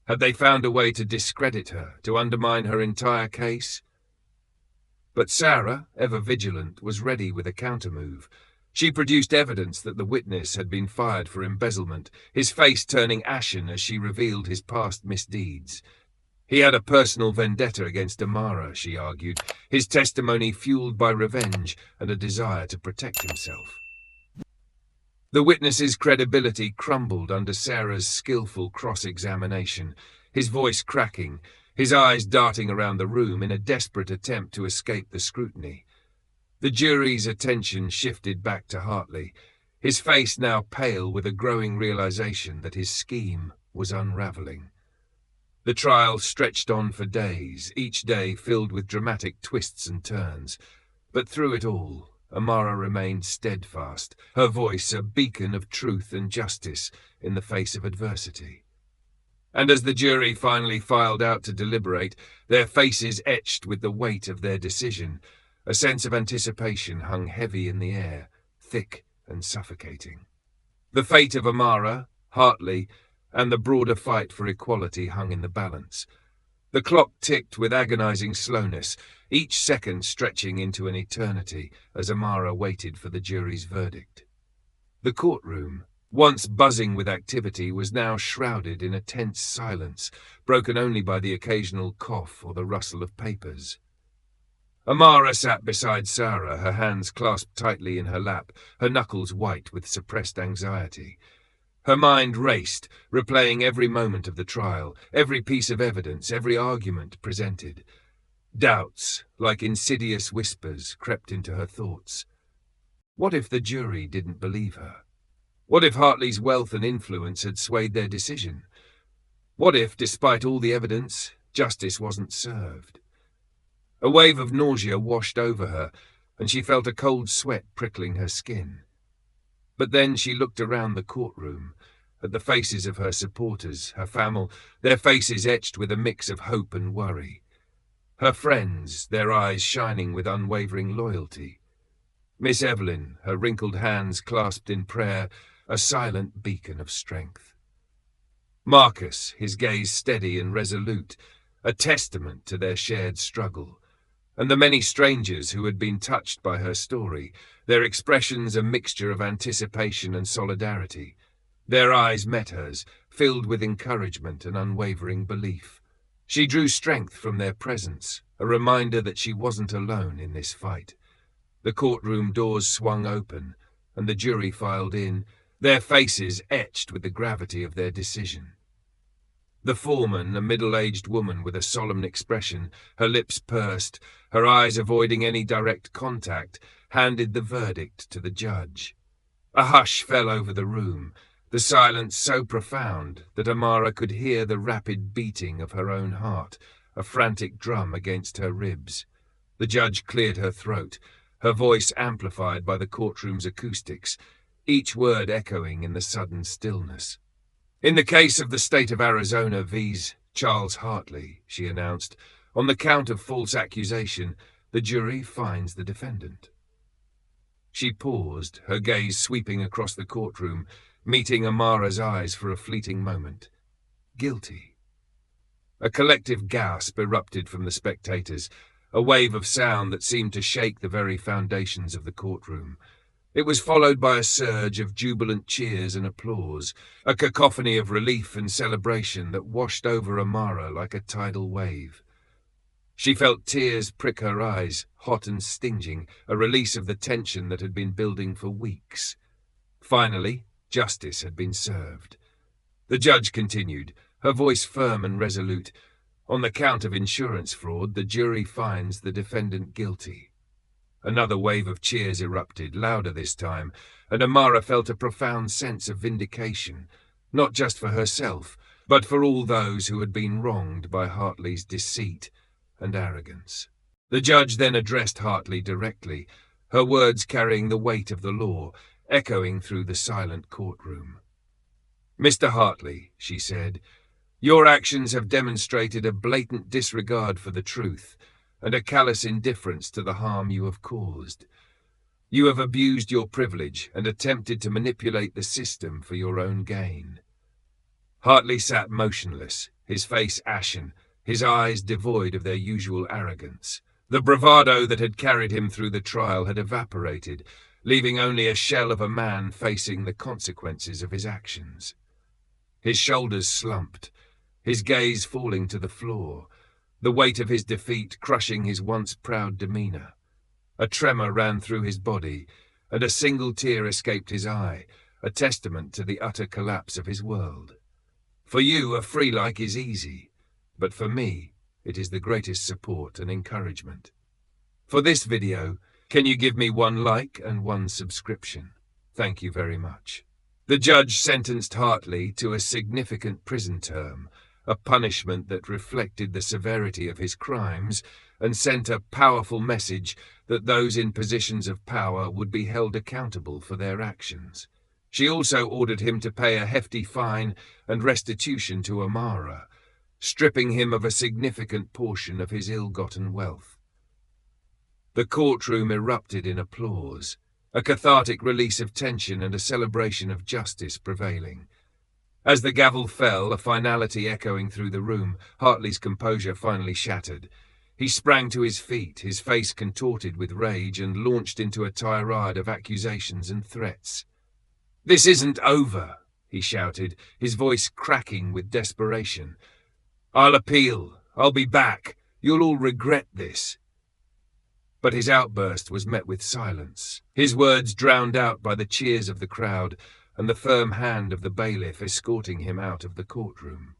Had they found a way to discredit her, to undermine her entire case? But Sarah, ever vigilant, was ready with a countermove. She produced evidence that the witness had been fired for embezzlement, his face turning ashen as she revealed his past misdeeds. He had a personal vendetta against Amara, she argued, his testimony fueled by revenge and a desire to protect himself. The witness's credibility crumbled under Sarah's skillful cross-examination, his voice cracking, his eyes darting around the room in a desperate attempt to escape the scrutiny. The jury's attention shifted back to Hartley, his face now pale with a growing realization that his scheme was unraveling. The trial stretched on for days, each day filled with dramatic twists and turns, but through it all, Amara remained steadfast, her voice a beacon of truth and justice in the face of adversity. And as the jury finally filed out to deliberate, their faces etched with the weight of their decision, a sense of anticipation hung heavy in the air, thick and suffocating. The fate of Amara, Hartley, and the broader fight for equality hung in the balance. The clock ticked with agonizing slowness, each second stretching into an eternity as Amara waited for the jury's verdict. The courtroom, once buzzing with activity, was now shrouded in a tense silence, broken only by the occasional cough or the rustle of papers. Amara sat beside Sarah, her hands clasped tightly in her lap, her knuckles white with suppressed anxiety. Her mind raced, replaying every moment of the trial, every piece of evidence, every argument presented. Doubts, like insidious whispers, crept into her thoughts. What if the jury didn't believe her? What if Hartley's wealth and influence had swayed their decision? What if, despite all the evidence, justice wasn't served? A wave of nausea washed over her, and she felt a cold sweat prickling her skin. But then she looked around the courtroom, at the faces of her supporters, her family, their faces etched with a mix of hope and worry. Her friends, their eyes shining with unwavering loyalty. Miss Evelyn, her wrinkled hands clasped in prayer, a silent beacon of strength. Marcus, his gaze steady and resolute, a testament to their shared struggle. And the many strangers who had been touched by her story, their expressions a mixture of anticipation and solidarity. Their eyes met hers, filled with encouragement and unwavering belief. She drew strength from their presence, a reminder that she wasn't alone in this fight. The courtroom doors swung open, and the jury filed in, their faces etched with the gravity of their decision. The foreman, a middle-aged woman with a solemn expression, her lips pursed, her eyes avoiding any direct contact, handed the verdict to the judge. A hush fell over the room, the silence so profound that Amara could hear the rapid beating of her own heart, a frantic drum against her ribs. The judge cleared her throat, her voice amplified by the courtroom's acoustics, each word echoing in the sudden stillness. "In the case of the state of Arizona vs. Charles Hartley," she announced, "on the count of false accusation, the jury finds the defendant." She paused, her gaze sweeping across the courtroom, meeting Amara's eyes for a fleeting moment. Guilty. A collective gasp erupted from the spectators, a wave of sound that seemed to shake the very foundations of the courtroom. It was followed by a surge of jubilant cheers and applause, a cacophony of relief and celebration that washed over Amara like a tidal wave. She felt tears prick her eyes, hot and stinging, a release of the tension that had been building for weeks. Finally, justice had been served. The judge continued, her voice firm and resolute. "On the count of insurance fraud, the jury finds the defendant guilty." Another wave of cheers erupted, louder this time, and Amara felt a profound sense of vindication, not just for herself, but for all those who had been wronged by Hartley's deceit and arrogance. The judge then addressed Hartley directly, her words carrying the weight of the law, echoing through the silent courtroom. "Mr. Hartley," she said, "your actions have demonstrated a blatant disregard for the truth and a callous indifference to the harm you have caused. You have abused your privilege and attempted to manipulate the system for your own gain." Hartley sat motionless, his face ashen, his eyes devoid of their usual arrogance. The bravado that had carried him through the trial had evaporated, leaving only a shell of a man facing the consequences of his actions. His shoulders slumped, his gaze falling to the floor, the weight of his defeat crushing his once proud demeanor. A tremor ran through his body, and a single tear escaped his eye, a testament to the utter collapse of his world. "For you, a free like is easy, but for me, it is the greatest support and encouragement. For this video, can you give me 1 like and 1 subscription? Thank you very much." The judge sentenced Hartley to a significant prison term, a punishment that reflected the severity of his crimes and sent a powerful message that those in positions of power would be held accountable for their actions. She also ordered him to pay a hefty fine and restitution to Amara, stripping him of a significant portion of his ill-gotten wealth. The courtroom erupted in applause, a cathartic release of tension and a celebration of justice prevailing. As the gavel fell, a finality echoing through the room, Hartley's composure finally shattered. He sprang to his feet, his face contorted with rage, and launched into a tirade of accusations and threats. "This isn't over," he shouted, his voice cracking with desperation. "I'll appeal. I'll be back. You'll all regret this." But his outburst was met with silence, his words drowned out by the cheers of the crowd and the firm hand of the bailiff escorting him out of the courtroom.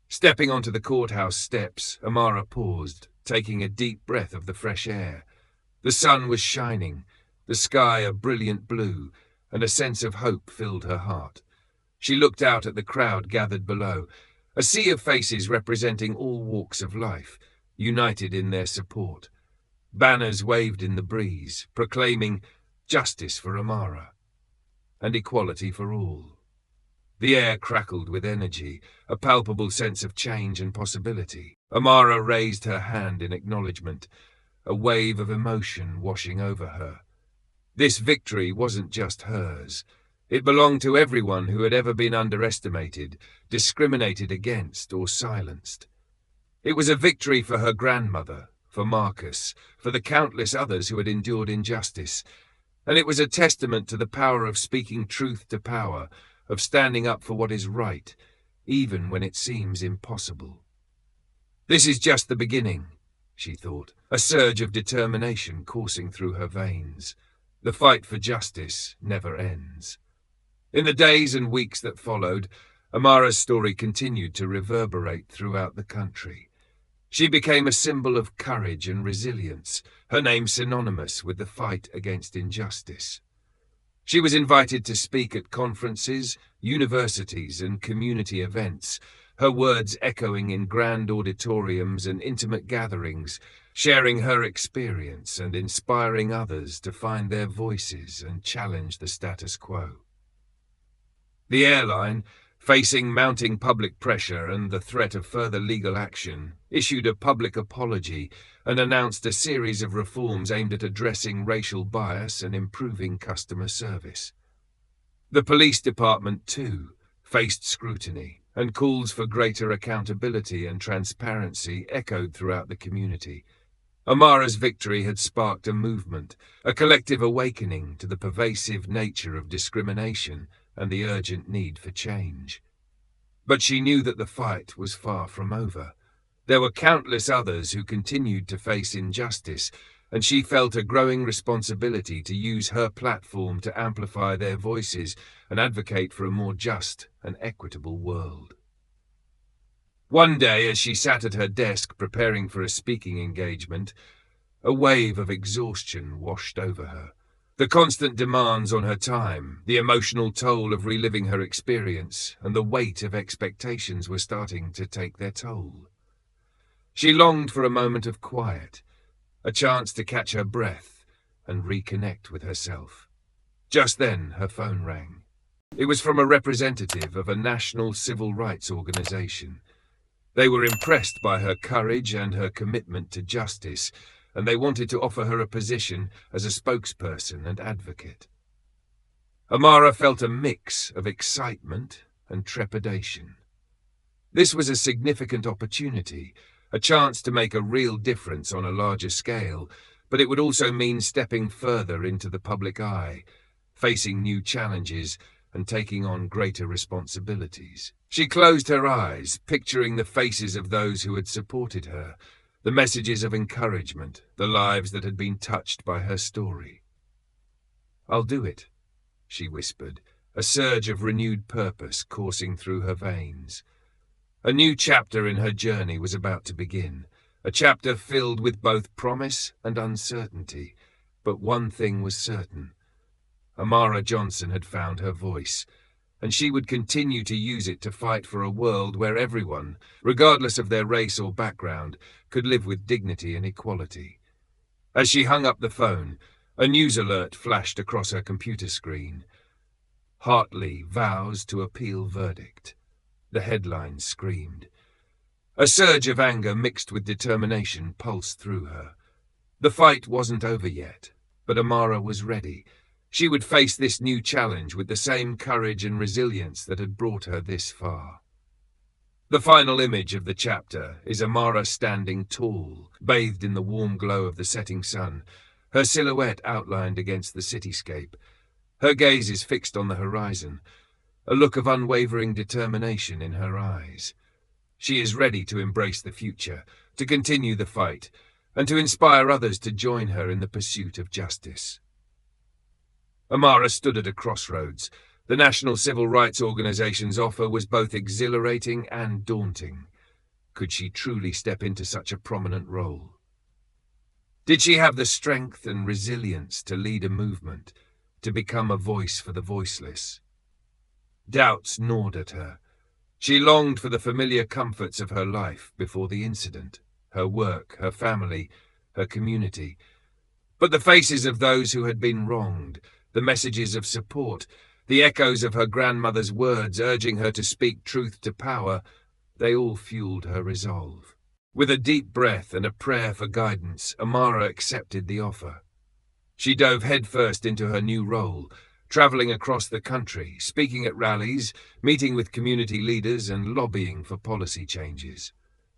Stepping onto the courthouse steps, Amara paused, taking a deep breath of the fresh air. The sun was shining, the sky a brilliant blue, and a sense of hope filled her heart. She looked out at the crowd gathered below, a sea of faces representing all walks of life, united in their support. Banners waved in the breeze, proclaiming justice for Amara and equality for all. The air crackled with energy, a palpable sense of change and possibility. Amara raised her hand in acknowledgement, a wave of emotion washing over her. This victory wasn't just hers. It belonged to everyone who had ever been underestimated, discriminated against, or silenced. It was a victory for her grandmother, for Marcus, for the countless others who had endured injustice, and it was a testament to the power of speaking truth to power, of standing up for what is right, even when it seems impossible. This is just the beginning, she thought, a surge of determination coursing through her veins. The fight for justice never ends. In the days and weeks that followed, Amara's story continued to reverberate throughout the country. She became a symbol of courage and resilience, her name synonymous with the fight against injustice. She was invited to speak at conferences, universities, and community events, her words echoing in grand auditoriums and intimate gatherings, sharing her experience and inspiring others to find their voices and challenge the status quo. The airline, facing mounting public pressure and the threat of further legal action, issued a public apology and announced a series of reforms aimed at addressing racial bias and improving customer service. The police department, too, faced scrutiny, and calls for greater accountability and transparency echoed throughout the community. Amara's victory had sparked a movement, a collective awakening to the pervasive nature of discrimination and the urgent need for change. But she knew that the fight was far from over. There were countless others who continued to face injustice, and she felt a growing responsibility to use her platform to amplify their voices and advocate for a more just and equitable world. One day, as she sat at her desk preparing for a speaking engagement, a wave of exhaustion washed over her. The constant demands on her time, the emotional toll of reliving her experience, and the weight of expectations were starting to take their toll. She longed for a moment of quiet, a chance to catch her breath and reconnect with herself. Just then, her phone rang. It was from a representative of a national civil rights organization. They were impressed by her courage and her commitment to justice, and they wanted to offer her a position as a spokesperson and advocate. Amara felt a mix of excitement and trepidation. This was a significant opportunity, a chance to make a real difference on a larger scale, but it would also mean stepping further into the public eye, facing new challenges, and taking on greater responsibilities. She closed her eyes, picturing the faces of those who had supported her, the messages of encouragement, the lives that had been touched by her story. "I'll do it," she whispered, a surge of renewed purpose coursing through her veins. A new chapter in her journey was about to begin, a chapter filled with both promise and uncertainty, but one thing was certain. Amara Johnson had found her voice, and she would continue to use it to fight for a world where everyone, regardless of their race or background, could live with dignity and equality. As she hung up the phone, a news alert flashed across her computer screen. "Hartley vows to appeal verdict," the headline screamed. A surge of anger mixed with determination pulsed through her. The fight wasn't over yet, but Amara was ready. She would face this new challenge with the same courage and resilience that had brought her this far. The final image of the chapter is Amara standing tall, bathed in the warm glow of the setting sun, her silhouette outlined against the cityscape. Her gaze is fixed on the horizon, a look of unwavering determination in her eyes. She is ready to embrace the future, to continue the fight, and to inspire others to join her in the pursuit of justice. Amara stood at a crossroads. The National Civil Rights Organization's offer was both exhilarating and daunting. Could she truly step into such a prominent role? Did she have the strength and resilience to lead a movement, to become a voice for the voiceless? Doubts gnawed at her. She longed for the familiar comforts of her life before the incident, her work, her family, her community. But the faces of those who had been wronged, the messages of support, the echoes of her grandmother's words urging her to speak truth to power, they all fueled her resolve. With a deep breath and a prayer for guidance, Amara accepted the offer. She dove headfirst into her new role, traveling across the country, speaking at rallies, meeting with community leaders, and lobbying for policy changes.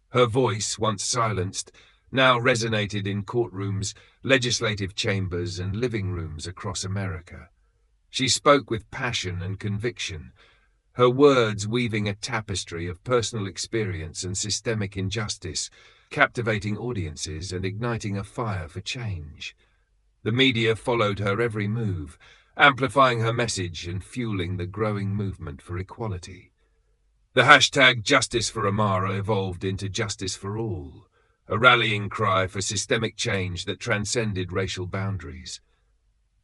Her voice, once silenced, now resonated in courtrooms, legislative chambers, and living rooms across America. She spoke with passion and conviction, her words weaving a tapestry of personal experience and systemic injustice, captivating audiences and igniting a fire for change. The media followed her every move, amplifying her message and fueling the growing movement for equality. The hashtag Justice for Amara evolved into Justice for All, a rallying cry for systemic change that transcended racial boundaries.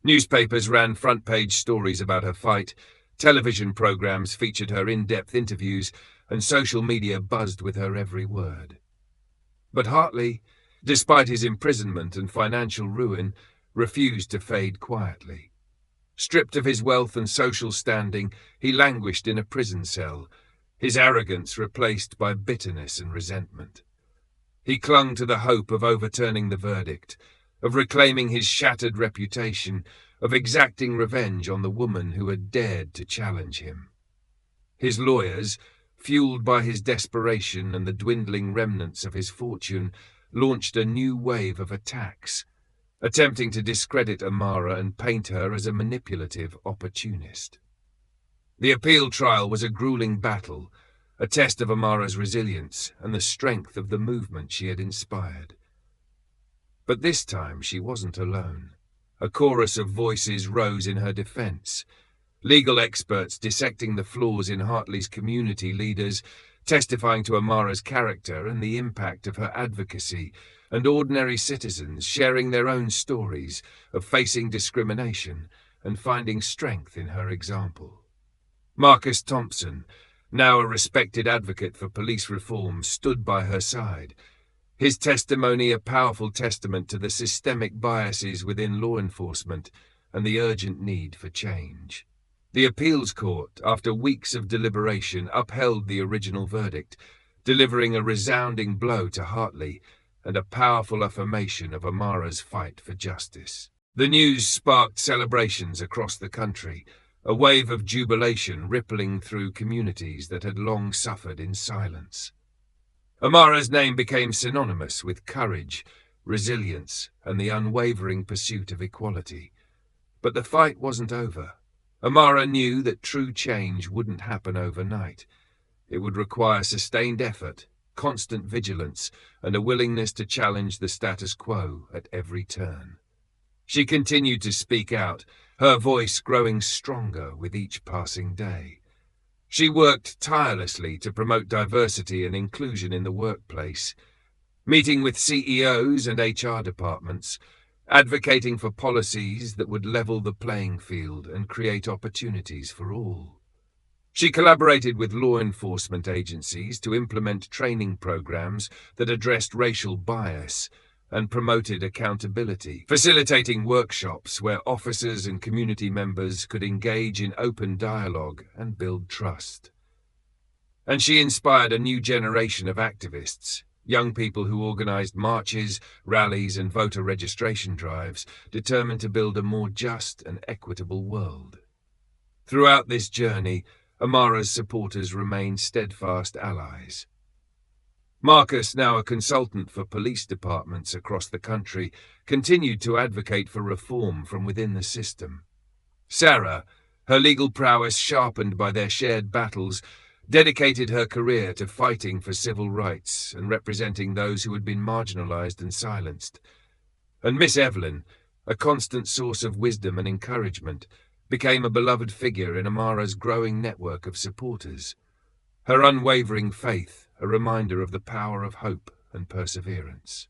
Newspapers ran front-page stories about her fight, television programs featured her in-depth interviews, and social media buzzed with her every word. But Hartley, despite his imprisonment and financial ruin, refused to fade quietly. Stripped of his wealth and social standing, he languished in a prison cell, his arrogance replaced by bitterness and resentment. He clung to the hope of overturning the verdict, of reclaiming his shattered reputation, of exacting revenge on the woman who had dared to challenge him. His lawyers, fueled by his desperation and the dwindling remnants of his fortune, launched a new wave of attacks, attempting to discredit Amara and paint her as a manipulative opportunist. The appeal trial was a grueling battle, a test of Amara's resilience and the strength of the movement she had inspired. But this time she wasn't alone. A chorus of voices rose in her defense. Legal experts dissecting the flaws in Hartley's community, leaders testifying to Amara's character and the impact of her advocacy, and ordinary citizens sharing their own stories of facing discrimination and finding strength in her example. Marcus Thompson, now a respected advocate for police reform, stood by her side, his testimony a powerful testament to the systemic biases within law enforcement and the urgent need for change. The appeals court, after weeks of deliberation, upheld the original verdict, delivering a resounding blow to Hartley and a powerful affirmation of Amara's fight for justice. The news sparked celebrations across the country, a wave of jubilation rippling through communities that had long suffered in silence. Amara's name became synonymous with courage, resilience, and the unwavering pursuit of equality. But the fight wasn't over. Amara knew that true change wouldn't happen overnight. It would require sustained effort, constant vigilance, and a willingness to challenge the status quo at every turn. She continued to speak out, her voice growing stronger with each passing day. She worked tirelessly to promote diversity and inclusion in the workplace, meeting with CEOs and HR departments, advocating for policies that would level the playing field and create opportunities for all. She collaborated with law enforcement agencies to implement training programs that addressed racial bias and promoted accountability, facilitating workshops where officers and community members could engage in open dialogue and build trust. And she inspired a new generation of activists, young people who organized marches, rallies, and voter registration drives, determined to build a more just and equitable world. Throughout this journey, Amara's supporters remained steadfast allies. Marcus, now a consultant for police departments across the country, continued to advocate for reform from within the system. Sarah, her legal prowess sharpened by their shared battles, dedicated her career to fighting for civil rights and representing those who had been marginalized and silenced. And Miss Evelyn, a constant source of wisdom and encouragement, became a beloved figure in Amara's growing network of supporters. Her unwavering faith, a reminder of the power of hope and perseverance.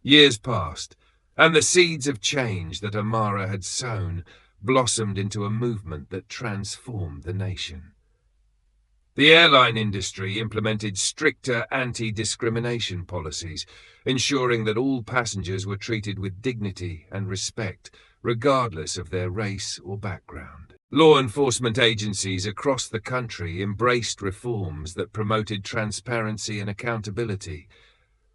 Years passed, and the seeds of change that Amara had sown blossomed into a movement that transformed the nation. The airline industry implemented stricter anti-discrimination policies, ensuring that all passengers were treated with dignity and respect, regardless of their race or background. Law enforcement agencies across the country embraced reforms that promoted transparency and accountability,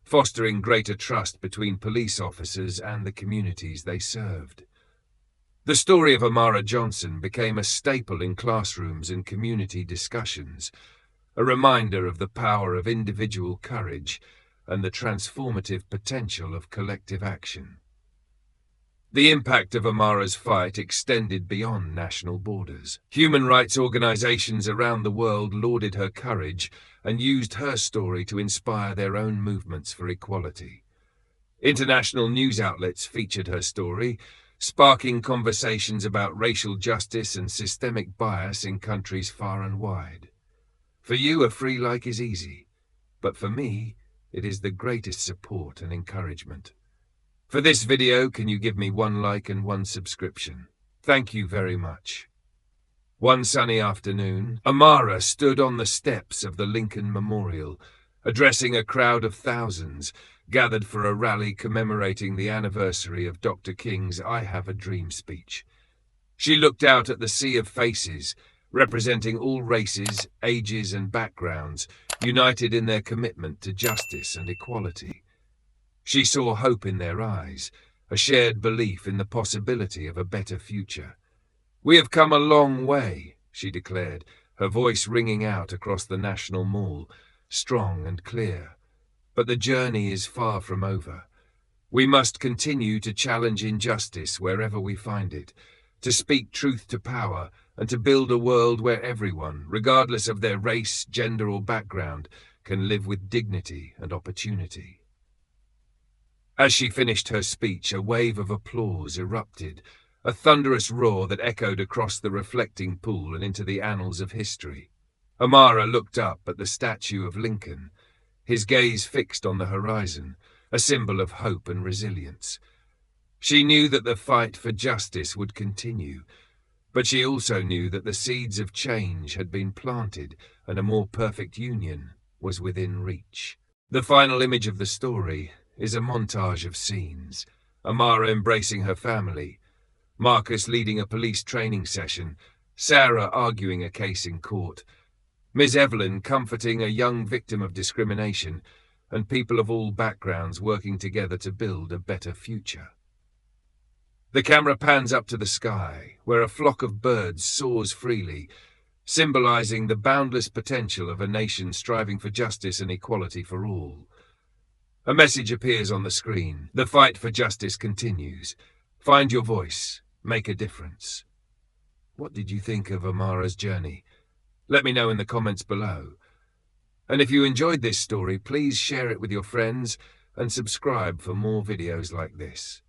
fostering greater trust between police officers and the communities they served. The story of Amara Johnson became a staple in classrooms and community discussions, a reminder of the power of individual courage and the transformative potential of collective action. The impact of Amara's fight extended beyond national borders. Human rights organizations around the world lauded her courage and used her story to inspire their own movements for equality. International news outlets featured her story, sparking conversations about racial justice and systemic bias in countries far and wide. For you, a free like is easy, but for me, it is the greatest support and encouragement. For this video, can you give me 1 like and 1 subscription? Thank you very much. One sunny afternoon, Amara stood on the steps of the Lincoln Memorial, addressing a crowd of thousands gathered for a rally commemorating the anniversary of Dr. King's I Have a Dream speech. She looked out at the sea of faces, representing all races, ages, and backgrounds, united in their commitment to justice and equality. She saw hope in their eyes, a shared belief in the possibility of a better future. "We have come a long way," she declared, her voice ringing out across the National Mall, strong and clear. "But the journey is far from over. We must continue to challenge injustice wherever we find it, to speak truth to power, and to build a world where everyone, regardless of their race, gender, or background, can live with dignity and opportunity." As she finished her speech, a wave of applause erupted, a thunderous roar that echoed across the reflecting pool and into the annals of history. Amara looked up at the statue of Lincoln, his gaze fixed on the horizon, a symbol of hope and resilience. She knew that the fight for justice would continue, but she also knew that the seeds of change had been planted and a more perfect union was within reach. The final image of the story is a montage of scenes: Amara embracing her family, Marcus leading a police training session, Sarah arguing a case in court, Ms. Evelyn comforting a young victim of discrimination, and people of all backgrounds working together to build a better future. The camera pans up to the sky, where a flock of birds soars freely, symbolizing the boundless potential of a nation striving for justice and equality for all. A message appears on the screen: the fight for justice continues. Find your voice. Make a difference. What did you think of Amara's journey? Let me know in the comments below. And if you enjoyed this story, please share it with your friends and subscribe for more videos like this.